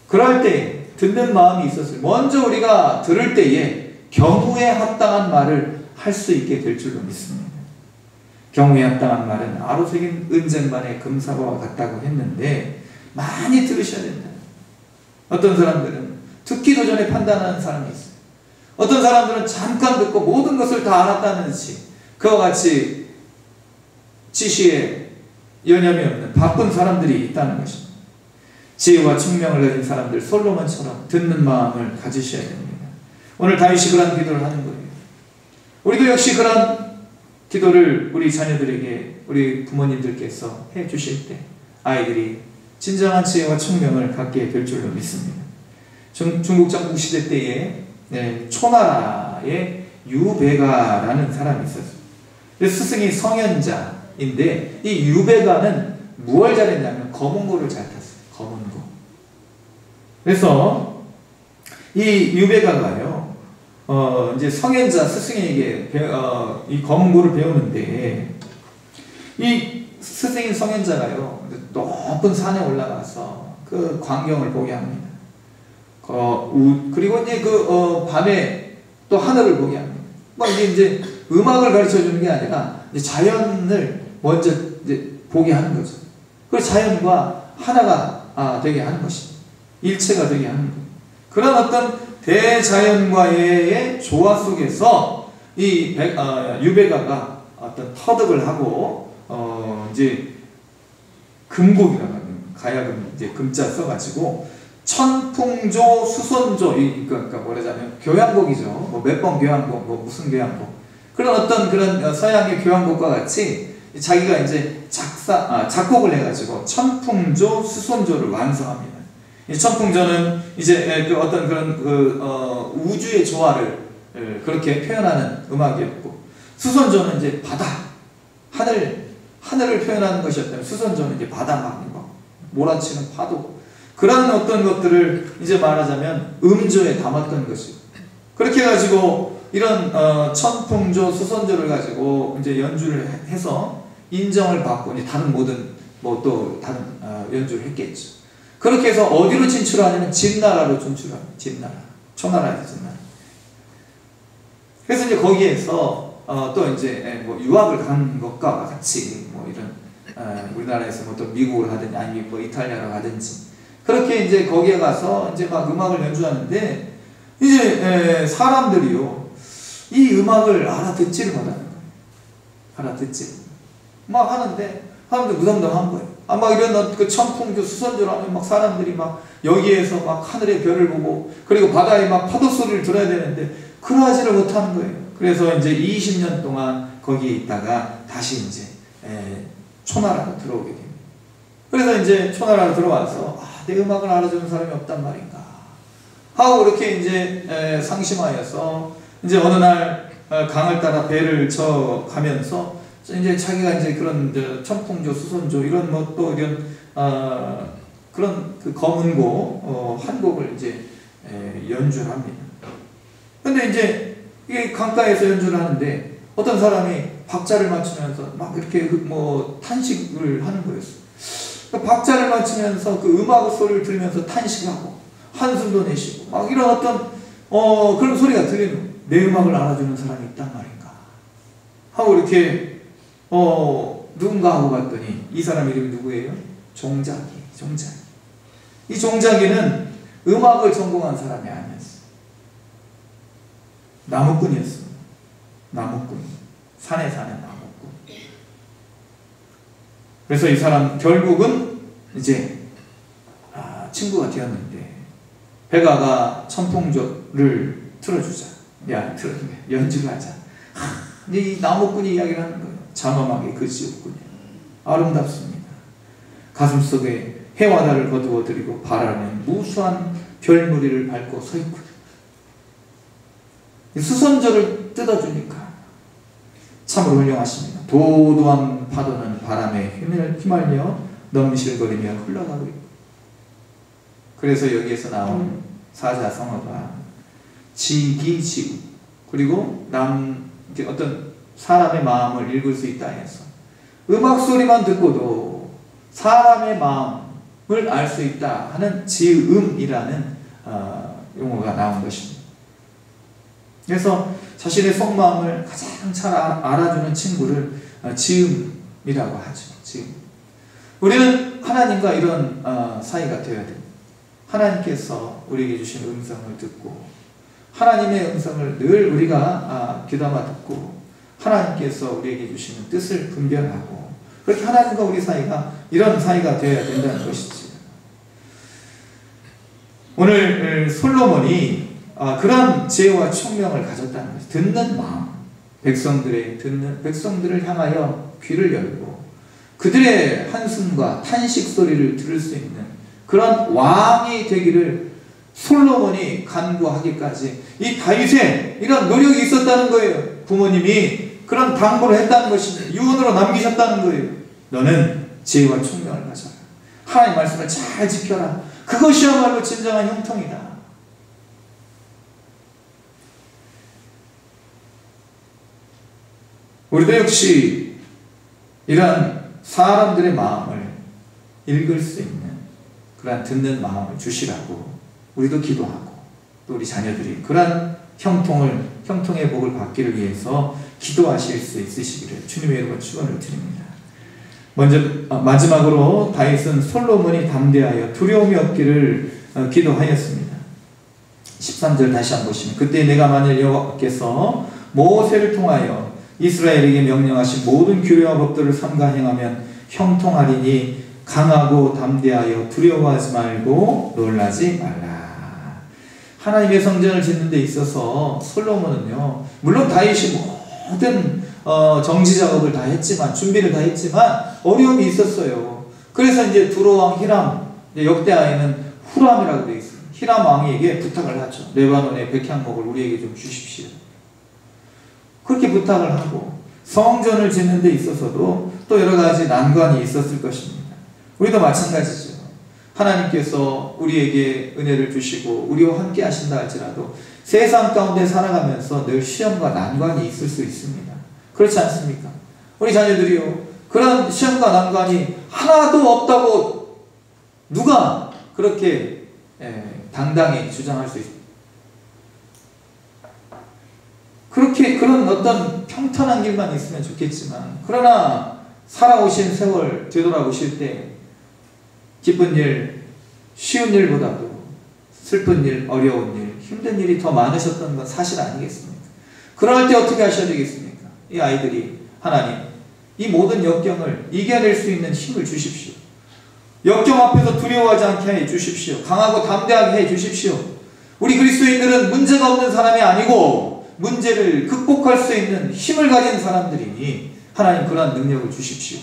그럴 때 듣는 마음이 있었어요. 먼저 우리가 들을 때에 경우에 합당한 말을 할 수 있게 될 줄로 믿습니다. 경우에 합당한 말은 아로새긴 은쟁반의 금사과와 같다고 했는데 많이 들으셔야 된다. 어떤 사람들은 듣기도 전에 판단하는 사람이 있어요. 어떤 사람들은 잠깐 듣고 모든 것을 다 알았다는 듯이 그와 같이 지시에 여념이 없는 바쁜 사람들이 있다는 것입니다. 지혜와 총명을 가진 사람들 솔로몬처럼 듣는 마음을 가지셔야 됩니다. 오늘 다윗이 그런 기도를 하는 거예요. 우리도 역시 그런 기도를 우리 자녀들에게 우리 부모님들께서 해 주실 때 아이들이 진정한 지혜와 총명을 갖게 될 줄로 믿습니다. 중국 전국 시대 때에 초나라에 유배가라는 사람이 있었어요. 스승이 성현자인데 이 유배가는 무엇을 잘했냐면 검은고를 잘 탔어요. 검은고. 그래서 이 유배가가요 이제 성현자 스승에게 이 검은고를 배우는데 이 스승인 성현자가요 높은 산에 올라가서 그 광경을 보게 합니다. 그리고 이제 밤에 또 하늘을 보게 합니다. 이제 음악을 가르쳐 주는 게 아니라 이제 자연을 먼저 이제 보게 하는 거죠. 그 자연과 하나가 되게 하는 것입니다. 일체가 되게 하는 거예요. 그런 어떤 대자연과의 조화 속에서 이 유배가가 어떤 터득을 하고 이제 금곡이라고 하는 가야금 이제 금자 써가지고 천풍조 수선조 그러니까 뭐라자면 교향곡이죠. 뭐 몇 번 교향곡, 뭐 무슨 교향곡 그런 어떤 그런 서양의 교향곡과 같이 자기가 이제 작곡을 해가지고 천풍조 수선조를 완성합니다. 이 천풍조는 이제 그 어떤 그런 우주의 조화를 그렇게 표현하는 음악이었고 수선조는 이제 바다 하늘을 표현하는 것이었다면 수선조는 이제 바다 막는 거 몰아치는 파도 그런 어떤 것들을 이제 말하자면 음조에 담았던 것이고 그렇게 해가지고 이런 천풍조 수선조를 가지고 이제 연주를 해서 인정을 받고 이제 다른 모든 뭐 또 다른 연주를 했겠죠. 그렇게 해서 어디로 진출하냐면 진나라로 진출합니다. 진나라. 초나라에서 진나라. 그래서 이제 거기에서 또 이제 뭐 유학을 간 것과 같이 뭐 이런 우리나라에서 뭐 또 미국으로 가든지 아니면 뭐 이탈리아로 가든지 그렇게 이제 거기에 가서 이제 막 음악을 연주하는데 이제 사람들이요 이 음악을 알아듣지를 못하는 거예요. 알아듣지. 막 하는데 사람들 무덤덤한 거예요. 막 이런 그 천풍조 수선조를 하면 막 사람들이 막 여기에서 막 하늘의 별을 보고 그리고 바다에 막 파도 소리를 들어야 되는데 그러하지를 못하는 거예요. 그래서 이제 20년 동안 거기에 있다가 다시 이제 초나라로 들어오게 됩니다. 그래서 이제 초나라로 들어와서 내 음악을 알아주는 사람이 없단 말인가 하고 이렇게 이제 상심하여서 이제 어느 날 강을 따라 배를 쳐 가면서 이제 자기가 이제 그런 천풍조, 수선조 이런 뭐 또 이런 그런 그 검은고 한 곡을 이제 연주를 합니다. 근데 이제 이게 강가에서 연주를 하는데 어떤 사람이 박자를 맞추면서 막 이렇게 뭐 탄식을 하는 거였어요. 박자를 맞추면서 그 음악 소리를 들으면서 탄식하고 한숨도 내쉬고 막 이런 어떤 그런 소리가 들리는 거예요. 내 음악을 알아주는 사람이 있단 말인가 하고 이렇게 누군가 하고 봤더니 이 사람 이름이 누구예요? 종자기. 이 종자기는 음악을 전공한 사람이 아니었어요. 나무꾼이었어요. 나무꾼. 산에 사는 나무꾼. 그래서 이 사람 결국은 이제 친구가 되었는데 배가가 천풍조를 틀어주자. 연주를 하자. 이 나무꾼이 이야기를 하는 거예요. 장엄하게 그 지옥군이에요. 아름답습니다. 가슴속에 해와 달을 거두어 드리고 바라는 무수한 별무리를 밟고 서 있고 수선조를 뜯어주니까 참으로 훌륭하십니다. 도도한 파도는 바람에 휘말려 넘실거리며 흘러가고 있고 그래서 여기에서 나온 사자성어가 지기지우 그리고 어떤 사람의 마음을 읽을 수 있다 해서 음악 소리만 듣고도 사람의 마음을 알 수 있다 하는 지음이라는 용어가 나온 것입니다. 그래서 자신의 속마음을 가장 잘 알아주는 친구를 지음이라고 하죠. 지음. 우리는 하나님과 이런 사이가 되어야 됩니다. 하나님께서 우리에게 주신 음성을 듣고 하나님의 음성을 늘 우리가 귀담아 듣고 하나님께서 우리에게 주시는 뜻을 분별하고 그렇게 하나님과 우리 사이가 이런 사이가 되어야 된다는 것이지. 오늘 솔로몬이 그런 지혜와 총명을 가졌다는 것이 듣는 마음, 백성들을 향하여 귀를 열고 그들의 한숨과 탄식 소리를 들을 수 있는 그런 왕이 되기를 솔로몬이 간구하기까지 이 다윗에 이런 노력이 있었다는 거예요. 부모님이 그런 당부를 했다는 것입니다. 유언으로 남기셨다는 거예요. 너는 지혜와 총명을 가져라. 하나님 말씀을 잘 지켜라. 그것이야말로 진정한 형통이다. 우리도 역시 이러한 사람들의 마음을 읽을 수 있는 그러한 듣는 마음을 주시라고 우리도 기도하고 또 우리 자녀들이 그러한 형통의 복을 받기를 위해서 기도하실 수 있으시기를 주님의 이름으로 축원을 드립니다. 먼저 마지막으로 다윗은 솔로몬이 담대하여 두려움이 없기를 기도하였습니다. 13절 다시 한번 보시면 그때 내가 만일 여호와께서 모세를 통하여 이스라엘에게 명령하신 모든 규례와 법들을 삼가 행하면 형통하리니 강하고 담대하여 두려워하지 말고 놀라지 말라. 하나님의 성전을 짓는 데 있어서 솔로몬은요, 물론 다윗이 모든 정지 작업을 다 했지만, 준비를 다 했지만 어려움이 있었어요. 그래서 이제 두로왕 히람, 역대하에는 후람이라고 되어 있어요. 히람 왕에게 부탁을 하죠. 레바논의 백향목을 우리에게 좀 주십시오. 그렇게 부탁을 하고 성전을 짓는 데 있어서도 또 여러 가지 난관이 있었을 것입니다. 우리도 마찬가지죠. 하나님께서 우리에게 은혜를 주시고 우리와 함께 하신다 할지라도 세상 가운데 살아가면서 늘 시험과 난관이 있을 수 있습니다. 그렇지 않습니까? 우리 자녀들이요, 그런 시험과 난관이 하나도 없다고 누가 그렇게 당당히 주장할 수 있습니까? 그렇게 그런 어떤 평탄한 길만 있으면 좋겠지만, 그러나 살아오신 세월 되돌아보실 때 기쁜 일, 쉬운 일보다도 슬픈 일, 어려운 일, 힘든 일이 더 많으셨던 건 사실 아니겠습니까? 그럴 때 어떻게 하셔야 되겠습니까? 이 아이들이 하나님, 이 모든 역경을 이겨낼 수 있는 힘을 주십시오. 역경 앞에서 두려워하지 않게 해 주십시오. 강하고 담대하게 해 주십시오. 우리 그리스도인들은 문제가 없는 사람이 아니고 문제를 극복할 수 있는 힘을 가진 사람들이니 하나님 그러한 능력을 주십시오.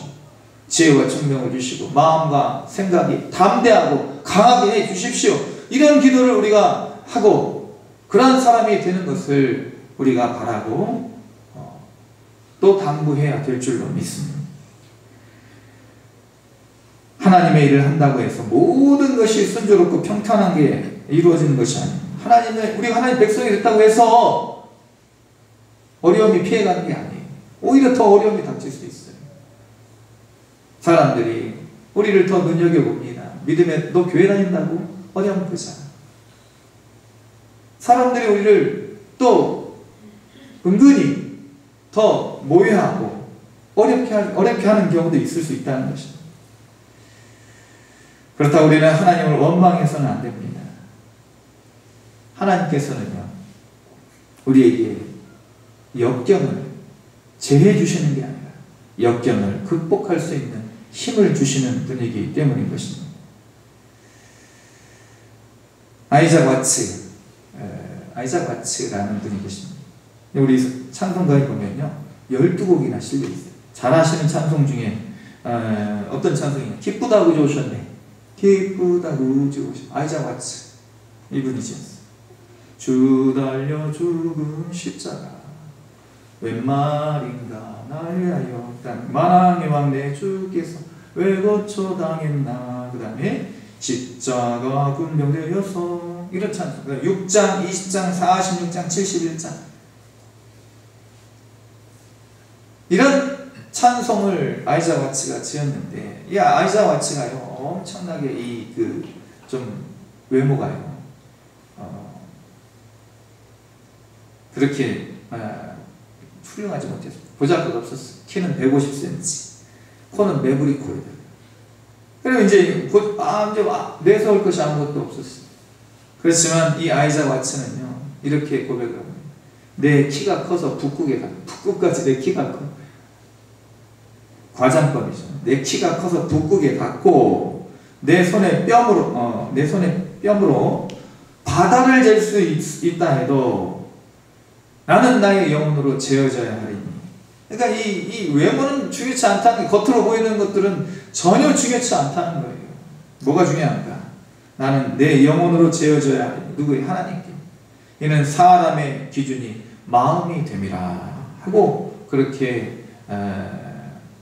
지혜와 총명을 주시고 마음과 생각이 담대하고 강하게 해 주십시오. 이런 기도를 우리가 하고 그러한 사람이 되는 것을 우리가 바라고 또 당부해야 될 줄로 믿습니다. 하나님의 일을 한다고 해서 모든 것이 순조롭고 평탄하게 이루어지는 것이 아닙니다. 우리가 하나님 백성이 됐다고 해서 어려움이 피해가는 게 아니에요. 오히려 더 어려움이 닥칠 수 있어요. 사람들이 우리를 더 눈여겨봅니다. 믿음에 너 교회 다닌다고? 어디 한번 보자. 사람들이 우리를 또 은근히 더 모해하고 어렵게 하는 경우도 있을 수 있다는 것입니다. 그렇다고 우리는 하나님을 원망해서는 안 됩니다. 하나님께서는요, 우리에게 역경을 제해해 주시는 게 아니라 역경을 극복할 수 있는 힘을 주시는 분이기 때문인 것입니다. 아이작 와츠라는 분이 계십니다. 우리 찬송가에 보면요, 12곡이나 실려 있어요. 잘 아시는 찬송 중에 어떤 찬송이냐, 기쁘다 구주 오셨네. 기쁘다 구주 오셨네. 아이작 와츠 이분이 지었어요. 주 달려 죽은 십자가 웬 말인가 날 위하여. 만왕의 왕 내 주께서 왜 거쳐당했나. 그 다음에 십자가 군병되어서, 이런 찬송 6장, 20장, 46장, 71장 이런 찬송을 아이작 와츠가 지었는데, 이 아이작 와츠가요 엄청나게 좀 외모가요 그렇게 훌륭하지 못했어요. 보잘것없었어요. 키는 150cm, 코는 매부리 코예요. 그리고 이제 내세울 것이 아무것도 없었어요. 그렇지만 이 아이작 와츠는요, 이렇게 고백을 합니다. 내 키가 커서 북극까지 내 키가 커. 과장법이죠. 내 키가 커서 북극에 닿고 내 손에 뺨으로 바다를 잴 수 있다 해도 나는 나의 영혼으로 재어져야 하리니. 그러니까 이 외모는 중요치 않다는, 겉으로 보이는 것들은 전혀 중요치 않다는 거예요. 뭐가 중요한가? 나는 내 영혼으로 재어져야 하리니. 누구의? 하나님께. 이는 사람의 기준이 마음이 됨이라 하고 그렇게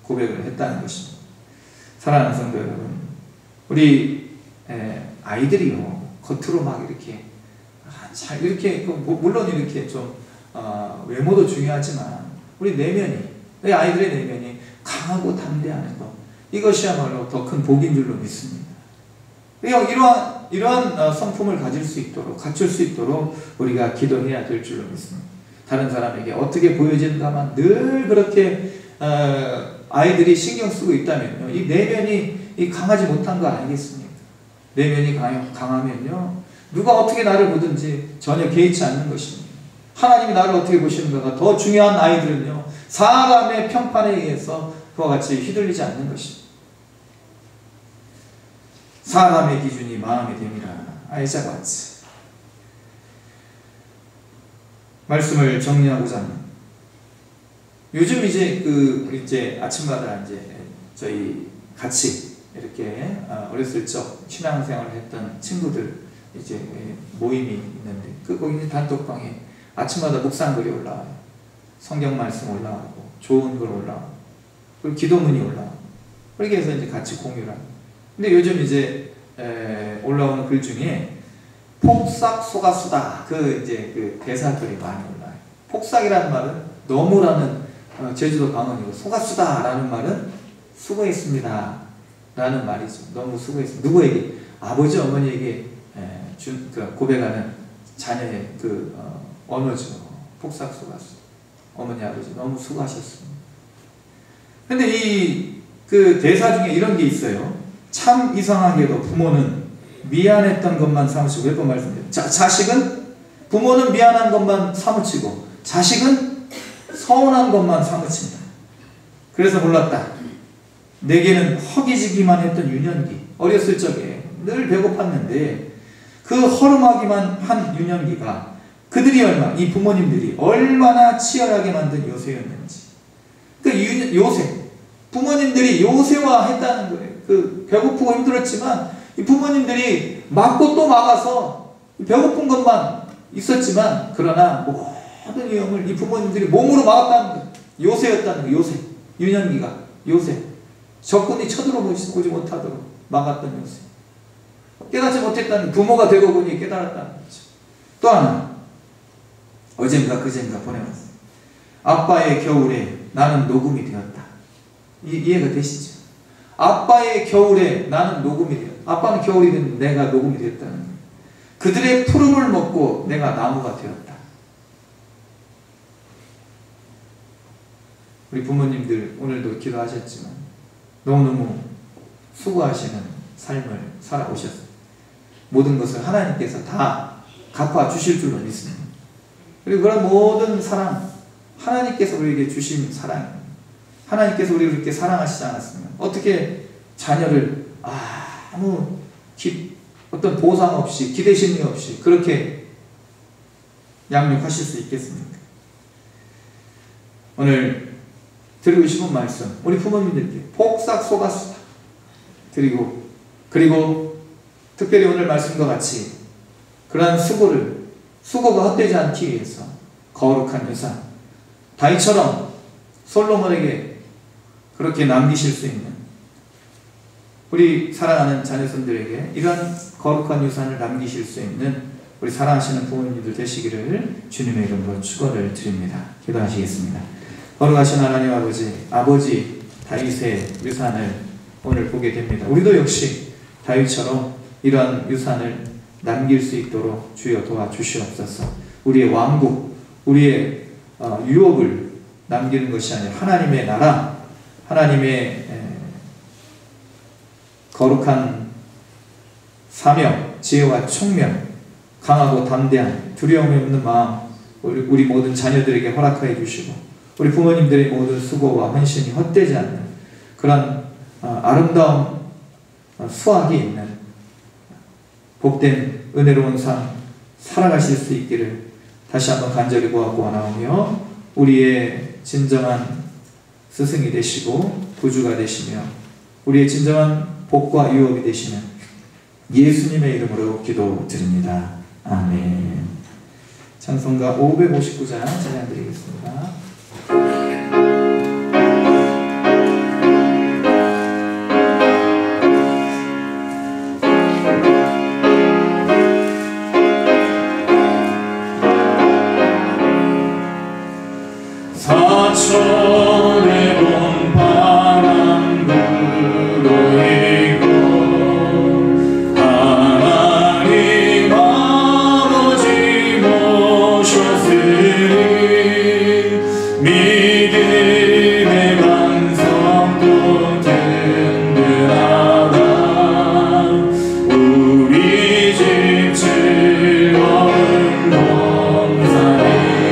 고백을 했다는 것입니다. 사랑하는 성도 여러분, 우리 아이들이요, 겉으로 막 이렇게 잘 이렇게, 물론 이렇게 좀 외모도 중요하지만 우리 우리 아이들의 내면이 강하고 담대하는 것, 이것이야말로 더 큰 복인 줄로 믿습니다. 이러한 성품을 갖출 수 있도록 우리가 기도해야 될 줄로 믿습니다. 다른 사람에게 어떻게 보여지는가만 늘 그렇게 아이들이 신경 쓰고 있다면요, 이 내면이 강하지 못한 거 아니겠습니까? 내면이 강하면요, 누가 어떻게 나를 보든지 전혀 개의치 않는 것입니다. 하나님이 나를 어떻게 보시는가가 더 중요한 아이들은요, 사람의 평판에 의해서 그와 같이 휘둘리지 않는 것입니다. 사람의 기준이 마음이 됨이라. 아이작 와츠. 말씀을 정리하고자 합니다. 요즘 이제 아침마다 저희 같이 이렇게 어렸을 적 신앙생활을 했던 친구들 모임이 있는데, 거기 단톡방에 아침마다 묵상글이 올라와요. 성경 말씀 올라오고 좋은 글 올라오고 그리고 기도문이 올라오고, 그렇게 해서 같이 공유를 합니다. 근데 요즘 올라오는 글 중에 폭삭 속았수다, 그 대사글이 많이 올라와요. 폭삭이라는 말은 너무라는 제주도 방언이고, 속았수다라는 말은 수고했습니다 라는 말이죠. 너무 수고했습니다. 누구에게? 아버지 어머니에게 고백하는 자녀의 언어죠. 폭삭 속았수다. 어머니 아버지 너무 수고하셨습니다. 근데 그 대사 중에 이런 게 있어요. 참 이상하게도 부모는 미안했던 것만 사무치고, 몇 번 말씀드려요. 자식은, 부모는 미안한 것만 사무치고 자식은 서운한 것만 사무친다. 그래서 몰랐다. 내게는 허기지기만 했던 유년기, 어렸을 적에 늘 배고팠는데 그 허름하기만 한 유년기가 이 부모님들이 얼마나 치열하게 만든 요새였는지. 부모님들이 요새화했다는 거예요. 배고프고 힘들었지만 이 부모님들이 막고 또 막아서 배고픈 것만 있었지만, 그러나 모든 위험을 이 부모님들이 몸으로 막았다는 거예요. 요새였다는 거예요. 유년기가 요새. 적군이 쳐들어오지 못하도록 막았던 요새. 깨닫지 못했다는, 부모가 되고 보니 깨달았다는 거죠. 또 하나, 어젠가 그젠가 보내왔어요. 아빠의 겨울에 나는 녹음이 되었다. 이해가 되시죠? 아빠의 겨울에 나는 녹음이 되었다. 아빠는 겨울이 됐는데 내가 녹음이 되었다는 거예요. 그들의 푸름을 먹고 내가 나무가 되었다. 우리 부모님들 오늘도 기도하셨지만 너무너무 수고하시는 삶을 살아오셨습니다. 모든 것을 하나님께서 다 갚아주실 줄로 믿습니다. 그리고 그런 모든 사랑, 하나님께서 우리에게 주신 사랑입니다. 하나님께서 우리를 이렇게 사랑하시지 않았으면 어떻게 자녀를 아무 어떤 보상 없이, 기대심이 없이 그렇게 양육하실 수 있겠습니까? 오늘 드리고 싶은 말씀, 우리 부모님들께 폭삭 속았수다. 그리고 특별히 오늘 말씀과 같이 그러한 수고가 헛되지 않기 위해서 거룩한 유산, 다윗처럼 솔로몬에게 그렇게 남기실 수 있는 우리 사랑하는 자녀손들에게 이러한 거룩한 유산을 남기실 수 있는 우리 사랑하시는 부모님들 되시기를 주님의 이름으로 축원을 드립니다. 기도하시겠습니다. 거룩하신 하나님 아버지 다윗의 유산을 오늘 보게 됩니다. 우리도 역시 다윗처럼 이러한 유산을 남길 수 있도록 주여 도와주시옵소서. 우리의 왕국, 우리의 유업을 남기는 것이 아니라 하나님의 나라, 하나님의 거룩한 사명, 지혜와 총명, 강하고 담대한 두려움이 없는 마음 우리 모든 자녀들에게 허락하여 주시고 우리 부모님들의 모든 수고와 헌신이 헛되지 않는 그런 아름다운 수확이 있는 복된 은혜로운 삶 살아가실 수 있기를 다시 한번 간절히 구하고 우리의 진정한 스승이 되시고 구주가 되시며 우리의 진정한 복과 유업이 되시는 예수님의 이름으로 기도드립니다. 아멘. 찬송가 559장 찬양 드리겠습니다. 사천에 본 바람 불어이고 하나님 아버지 모셨으니 믿음의 반석도 든든하다 우리 집 즐거운 동산이라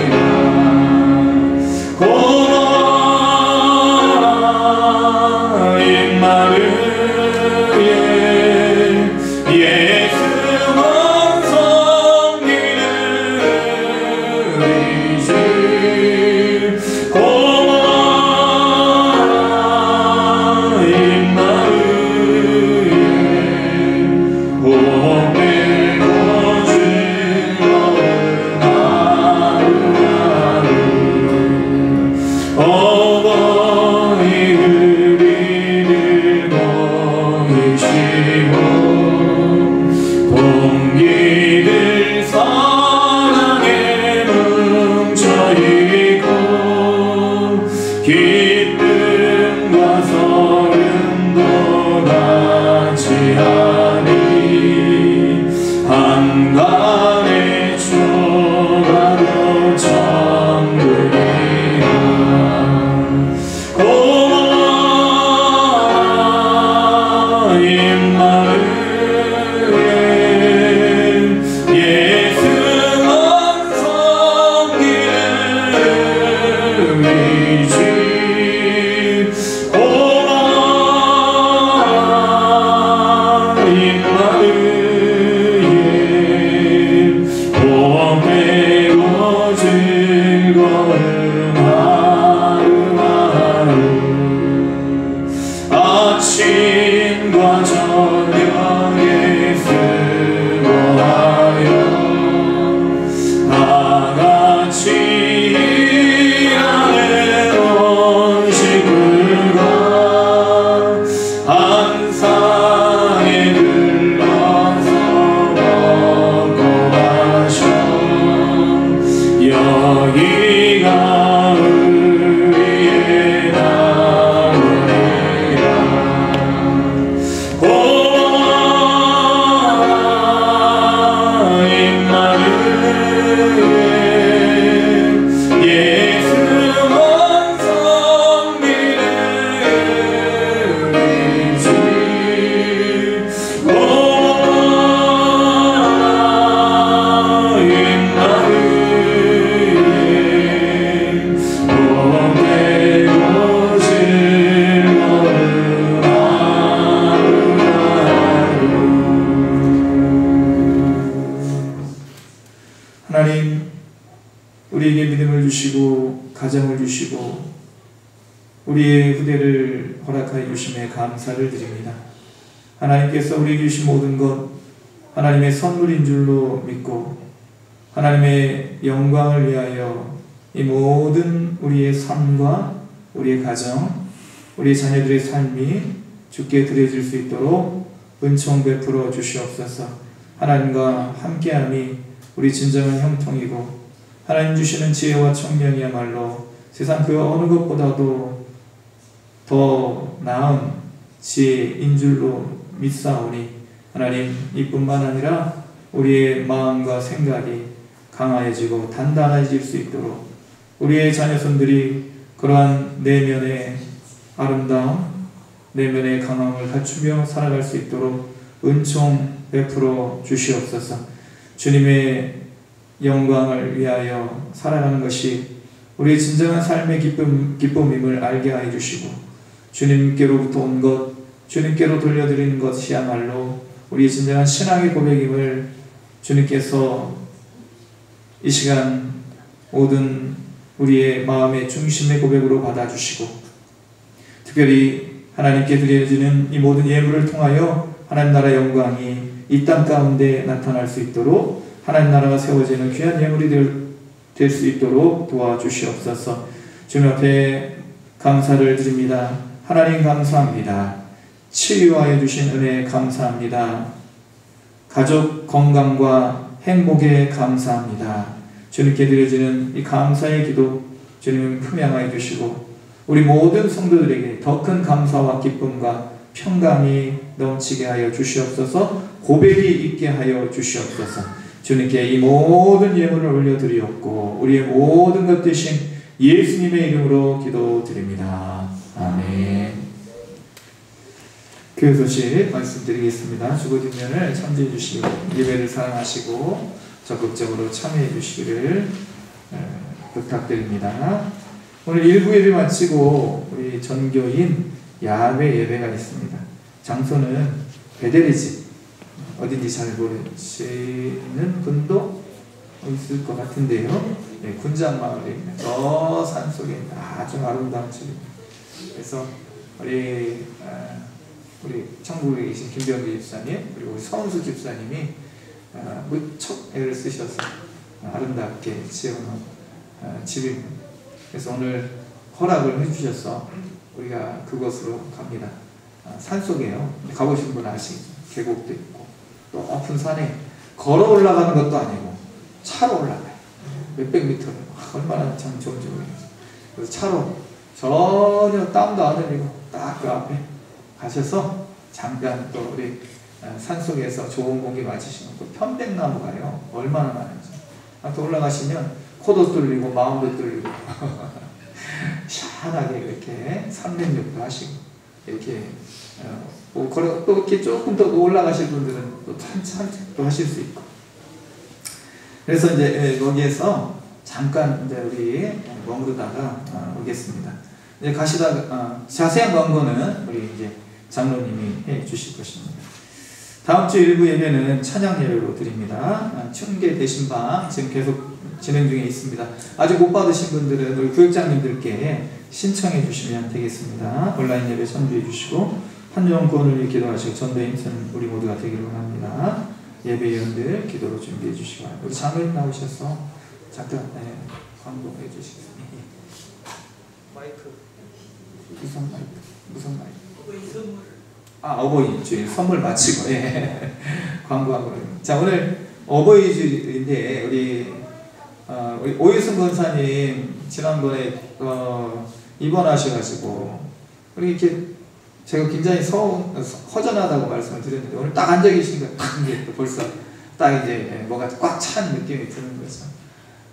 동기들 사랑에 뭉쳐있고 기쁨과 서름도 같이 하니 한간의 초가도 천국이라 고마워 임마을 아침과 저녁에 수고하여 다같이 일하는 온 식구가 한 상에 들러서 먹고 마셔 여기가 우리의 나무니라 고마워 임마누엘 예수만 섬기는 우리 주 고마워 임마누엘 복되고 즐거운 하나님, 우리에게 믿음을 주시고 가정을 주시고 우리의 후대를 허락하여 주심에 감사를 드립니다. 하나님께서 우리에게 주신 모든 것 하나님의 선물인 줄로 믿고 하나님의 영광을 위하여 이 모든 우리의 삶과 우리의 가정, 우리의 자녀들의 삶이 주께 드려질 수 있도록 은총 베풀어 주시옵소서. 하나님과 함께함이 우리 진정한 형통이고 하나님 주시는 지혜와 총명이야말로 세상 그 어느 것보다도 더 나은 지혜인 줄로 믿사오니 하나님 이뿐만 아니라 우리의 마음과 생각이 강화해지고 단단해질 수 있도록 우리의 자녀손들이 그러한 내면의 아름다움, 내면의 강함을 갖추며 살아갈 수 있도록 은총 베풀어 주시옵소서. 주님의 영광을 위하여 살아가는 것이 우리의 진정한 삶의 기쁨임을 알게 하여 주시고 주님께로부터 온 것, 주님께로 돌려드리는 것이야말로 우리의 진정한 신앙의 고백임을 주님께서 이 시간 모든 우리의 마음의 중심의 고백으로 받아주시고 특별히 하나님께 드려지는 이 모든 예물을 통하여 하나님 나라의 영광이 이 땅 가운데 나타날 수 있도록 하나님 나라가 세워지는 귀한 예물이 될 수 있도록 도와주시옵소서. 주님 앞에 감사를 드립니다. 하나님 감사합니다. 치유하여 주신 은혜 감사합니다. 가족 건강과 행복에 감사합니다. 주님께 드려지는 이 감사의 기도 주님 품양하여 주시고 우리 모든 성도들에게 더 큰 감사와 기쁨과 평강이 넘치게 하여 주시옵소서. 고백이 있게 하여 주시옵소서. 주님께 이 모든 예물을 올려드리옵고 우리의 모든 것 되신 예수님의 이름으로 기도드립니다. 아멘. 교회 소식 말씀드리겠습니다. 주보 뒷면을 참조해 주시고 예배를 사랑하시고 적극적으로 참여해 주시기를 부탁드립니다. 오늘 1부 예배 마치고 우리 전교인 야외 예배가 있습니다. 장소는 베델리집 어딘지 잘 모르시는 분도 있을 것 같은데요. 네, 군장마을에 있는 저 산속에 있는 아주 아름다운 집입니다. 그래서 우리 천국에 계신 김병기 집사님 그리고 우리 서은수 집사님이 무척 애를 쓰셔서 아름답게 지어놓은 집입니다. 그래서 오늘 허락을 해주셔서 우리가 그곳으로 갑니다. 산속에요. 가보신 분 아시죠? 계곡도 있고 또 높은 산에 걸어 올라가는 것도 아니고 차로 올라가요. 몇백 미터를 얼마나 참 좋은지 모르겠어요. 그래서 차로 전혀 땀도 안 흘리고 딱 그 앞에 가셔서 잠깐 또 우리 산속에서 좋은 공기 마시시는 또 편백나무가요 얼마나 많은지 또 올라가시면 코도 뚫리고 마음도 뚫리고 시원하게 이렇게 산림욕도 하시고 이렇게 또 이렇게 조금 더 올라가실 분들은 또 산책도 하실 수 있고 그래서 이제 거기에서 잠깐 이제 우리 머무르다가 오겠습니다. 이제 가시다가 자세한 광고는 우리 이제 장로님이 해 주실 것입니다. 다음 주 일부 예배는 찬양 예배로 드립니다. 춘계 대신방 지금 계속 진행 중에 있습니다. 아직 못 받으신 분들은 우리 구역장님들께 신청해 주시면 되겠습니다. 온라인 예배 선주해 주시고 한영 구원을 위해 기도하시고 전도에 힘쓰는 우리 모두가 되기를 원합니다. 예배위원들 기도로 준비해 주시기 바랍니다. 우리 장로님 나오셔서 잠깐 광고해 주시겠습니다. 마이크 무슨 마이크? 어버이 주일 선물 마치고 광고하고 자 오늘 어버이 주일인데 우리 오유승 권사님 지난번에 입원하셔가지고 우리 이렇게 제가 굉장히 허전하다고 말씀을 드렸는데 오늘 딱 앉아 계시니까 벌써 딱 이제 뭐가 꽉 찬 느낌이 드는 거죠.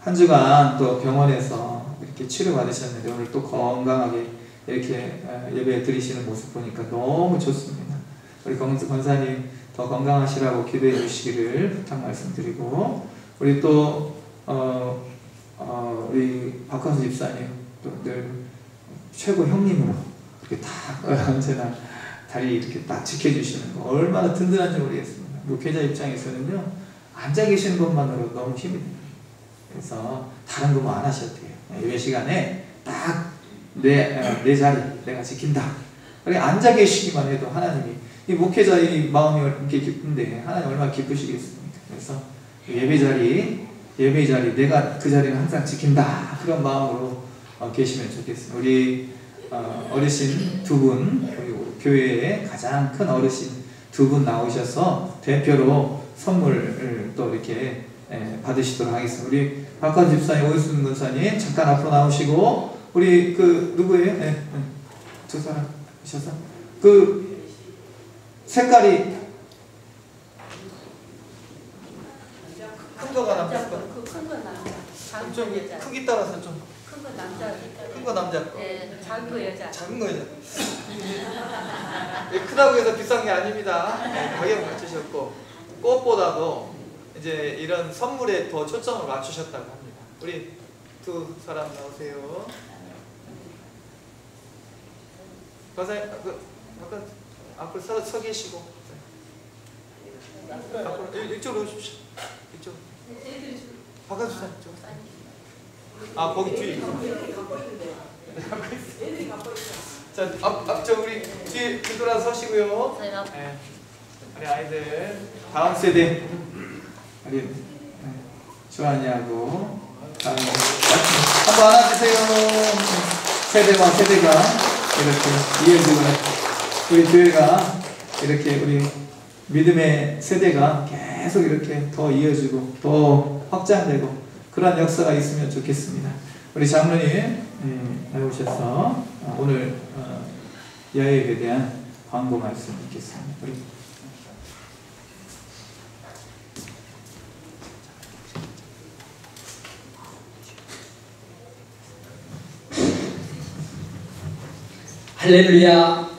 한 주간 또 병원에서 이렇게 치료 받으셨는데 오늘 또 건강하게 이렇게 예배 드리시는 모습 보니까 너무 좋습니다. 우리 권사님 더 건강하시라고 기도해 주시기를 부탁 말씀드리고 우리 또 우리 박헌수 집사님 또 늘 최고 형님으로 이렇게 딱 언제나 다리 이렇게 딱 지켜주시는 거 얼마나 든든한지 모르겠습니다. 목회자 입장에서는요 앉아 계시는 것만으로 너무 힘이 듭니다. 그래서 다른 거 뭐 안 하셔도 돼요. 예배 시간에 딱 내 자리 내가 지킨다. 그렇게 앉아 계시기만 해도 하나님이 이 목회자의 마음이 이렇게 기쁜데 하나님 얼마나 기쁘시겠습니까? 그래서 예배 자리 내가 그 자리는 항상 지킨다. 그런 마음으로 계시면 좋겠습니다. 우리 어르신 두 분, 그리고 교회에 가장 큰 어르신 두 분 나오셔서 대표로 선물을 또 이렇게 받으시도록 하겠습니다. 우리 박관 집사님, 오유순 권사님 잠깐 앞으로 나오시고 우리 그 누구예요? 두 사람 오셔서 그 색깔이 큰 거가 남았을 거. 건 남자, 작은 좀 건 여자. 크기 따라서 좀 큰 건 남자. 큰 거 남자 거, 네, 작은 거 여자. 작은 거 여자. 크다고 해서 비싼 게 아닙니다. 가격 맞추셨고 꽃보다도 이제 이런 선물에 더 초점을 맞추셨다고 합니다. 우리 두 사람 나오세요. 과사님, 아까 앞으로 서 계시고 앞으로 이쪽으로 오십시오. 이쪽. 박한수사 이쪽. 아 거기 뒤에. 자, 앞쪽 우리 뒤에 뒤돌아 서시고요. 네. 우리 아이들 다음 세대 우리 주한이하고 한번 안아주세요. 세대와 세대가 이렇게 이어지고 우리 교회가 이렇게 우리 믿음의 세대가 계속 이렇게 더 이어지고 더 확장되고 그런 역사가 있으면 좋겠습니다. 우리 장로님 나오셔서 오늘 야외에 대한 광고 말씀 듣겠습니다. 우리 할렐루야.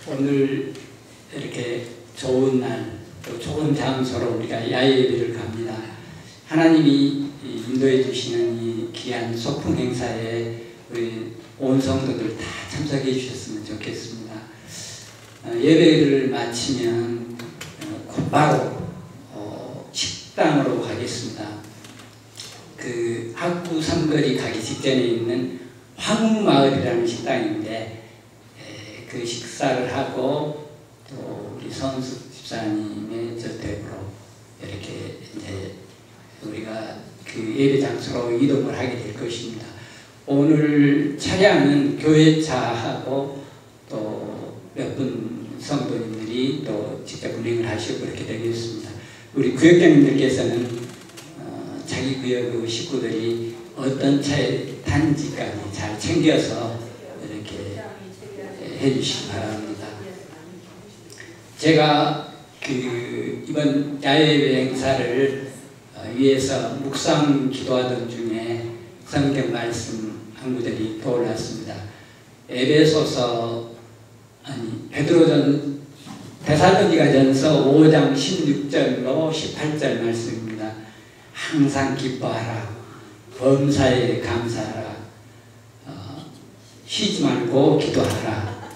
오늘 이렇게 좋은 날, 또 좋은 장소로 우리가 야외 예배를 갑니다. 하나님이 인도해 주시는 이 귀한 소풍 행사에 우리 온 성도들 다 참석해 주셨으면 좋겠습니다. 예배를 마치면 곧바로 식당으로 가겠습니다. 그 학구 삼거리 가기 직전에 있는 황무마을이라는 식당인데 그 식사를 하고 또 우리 선수 집사님의 저택으로 이렇게 이제 우리가 그 예배 장소로 이동을 하게 될 것입니다. 오늘 차량은 교회차하고 또 몇 분 성도님들이 또 직접 운행을 하시고 그렇게 되겠습니다. 우리 구역장님들께서는 자기 구역 식구들이 어떤 차에 탄지까지 잘 챙겨서 이렇게 해주시기 바랍니다. 제가 그 이번 야외 행사를 위해서 묵상 기도하던 중에 성경 말씀 한 구절이 떠올랐습니다. 에베소서 데살로니가전서 5장 16절로 18절 말씀입니다. 항상 기뻐하라. 범사에 감사하라. 쉬지 말고 기도하라.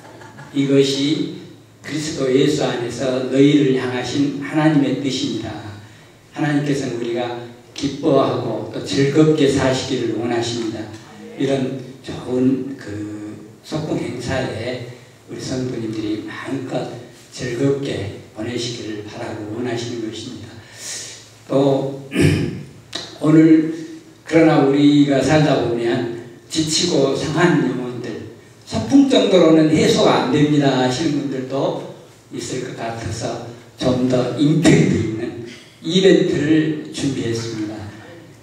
이것이 그리스도 예수 안에서 너희를 향하신 하나님의 뜻입니다. 하나님께서는 우리가 기뻐하고 또 즐겁게 사시기를 원하십니다. 이런 좋은 그 소풍 행사에 우리 성도님들이 마음껏 즐겁게 보내시기를 바라고 원하시는 것입니다. 또 오늘 그러나 우리가 살다 보면 지치고 상한 영혼들 소풍 정도로는 해소가 안 됩니다 하시는 분들도 있을 것 같아서 좀 더 임팩트 있는 이벤트를 준비했습니다.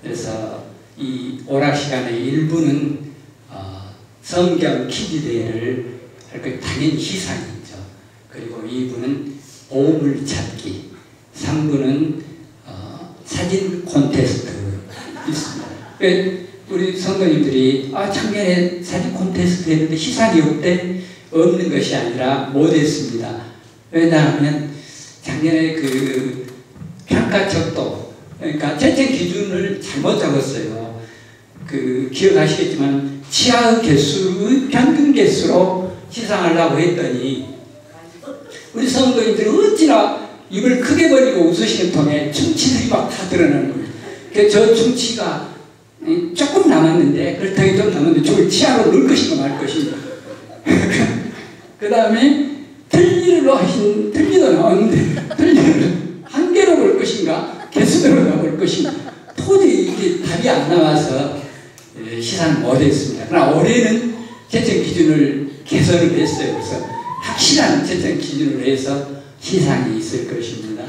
그래서 이 오락 시간의 일부는 성경 퀴즈 대회를 할 거 당연히 시상이죠. 그리고 2부는 보물 찾기, 3부는 사진 콘테스트 있습니다. 우리 성도님들이 작년에 사진 콘테스트 했는데 시상이 없는 것이 아니라 못했습니다. 왜냐하면 작년에 그 평가책도 그러니까 채점 기준을 잘못 적었어요. 그 기억하시겠지만 치아의 개수의 평균 개수로 시상하려고 했더니 우리 성도님들이 어찌나 입을 크게 벌리고 웃으시는 통에 충치들이 막 다 드러나는 거예요. 그래서 저 충치가 조금 남았는데 그렇다고 좀 남았는데 저걸 치아로 넣을 것인가 말 것인가. 그 다음에 틀니로 하신 틀니도 나왔는데 틀니를 한 개로 볼 것인가 개수대로 나올 것인가 도저히 이게 답이 안 나와서 시상 못했습니다. 그러나 올해는 채점 기준을 개선을 했어요. 그래서 확실한 채점 기준을 해서 시상이 있을 것입니다.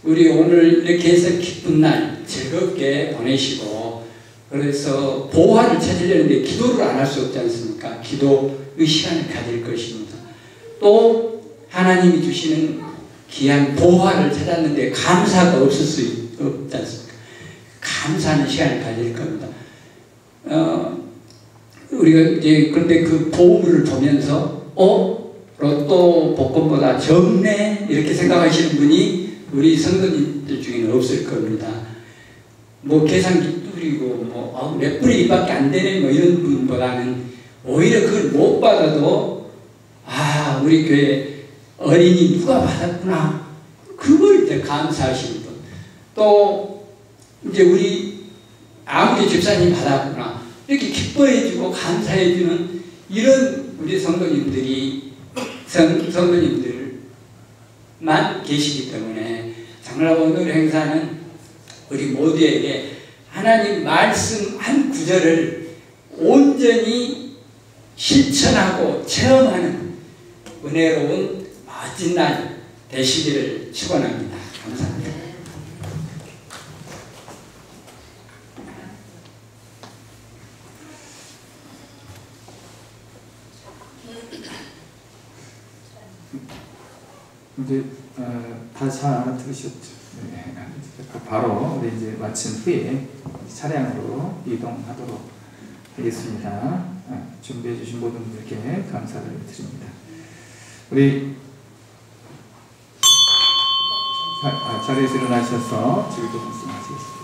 우리 오늘 이렇게 해서 기쁜 날 즐겁게 보내시고 그래서 보화를 찾으려는데 기도를 안 할 수 없지 않습니까? 기도의 시간을 가질 것입니다. 또 하나님이 주시는 귀한 보화를 찾았는데 감사가 없을 수 없지 않습니까? 감사하는 시간을 가질 겁니다. 우리가 이제 그런데 그 보물을 보면서 로또 복권보다 적네 이렇게 생각하시는 분이 우리 성도님들 중에는 없을 겁니다. 뭐 계산기 뚫리고 몇 분의 1밖에 안 되네 뭐 이런 분보다는 오히려 그걸 못 받아도 우리 교회 어린이 누가 받았구나 그걸 이제 감사하시는 분, 또 이제 우리 아무개 집사님 받았구나 이렇게 기뻐해주고 감사해주는 이런 우리 성도님들만 계시기 때문에 장로라고 오늘 행사는 우리 모두에게 하나님 말씀 한 구절을 온전히 실천하고 체험하는 은혜로운 멋진 날 되시기를 축원합니다. 감사합니다. 이제 다 잘 알아들으셨죠? 네. 바로 우리 이제 마친 후에 차량으로 이동하도록 하겠습니다. 준비해 주신 모든 분들께 감사를 드립니다. 우리 자리에서 일어나셔서 주기도 말씀하시겠습니다.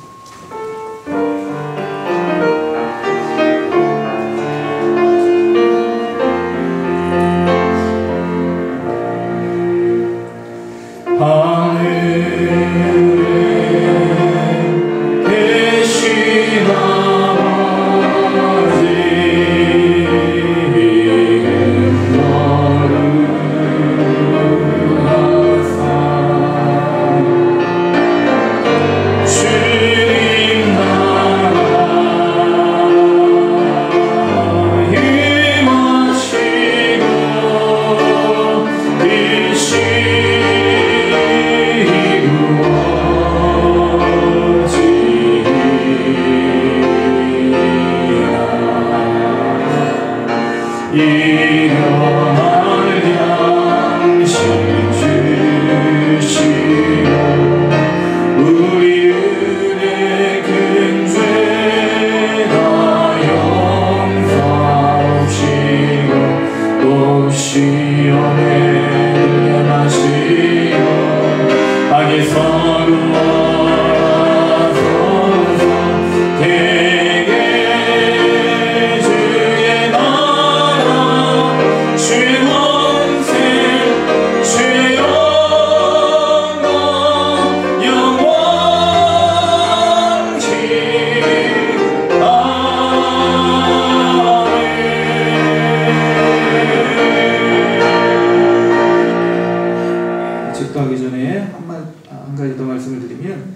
하기 전에 한 가지 더 말씀을 드리면,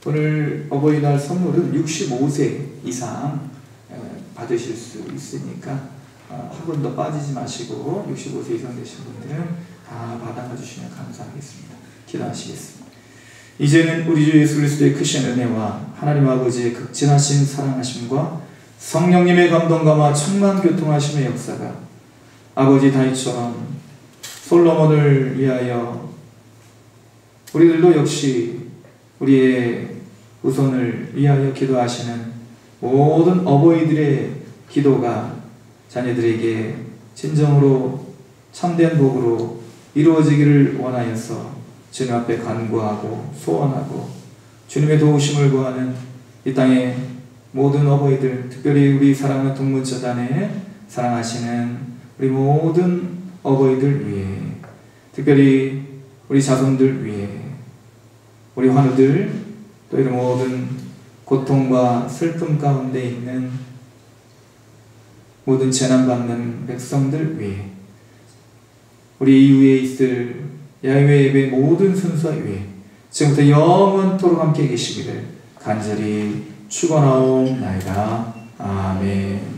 오늘 어버이날 선물은 65세 이상 받으실 수 있으니까 한 번 더 빠지지 마시고 65세 이상 되신 분들은 다 받아가 주시면 감사하겠습니다. 기도하시겠습니다. 이제는 우리 주 예수 그리스도의 크신 은혜와 하나님 아버지의 극진하신 사랑하심과 성령님의 감동감화 충만 교통하심의 역사가 아버지 다윗처럼 솔로몬을 위하여 우리들도 역시 우리의 후손을 위하여 기도하시는 모든 어버이들의 기도가 자녀들에게 진정으로 참된 복으로 이루어지기를 원하여서 주님 앞에 간구하고 소원하고 주님의 도우심을 구하는 이 땅의 모든 어버이들, 특별히 우리 사랑하는 동문처단에 사랑하시는 우리 모든 어버이들 위해, 특별히 우리 자손들 위해, 우리 환우들, 또 이런 모든 고통과 슬픔 가운데 있는 모든 재난받는 백성들 위해, 우리 이후에 있을 야훼 예배 모든 순서 위해 지금부터 영원토록 함께 계시기를 간절히 축원하옵나이다. 아멘.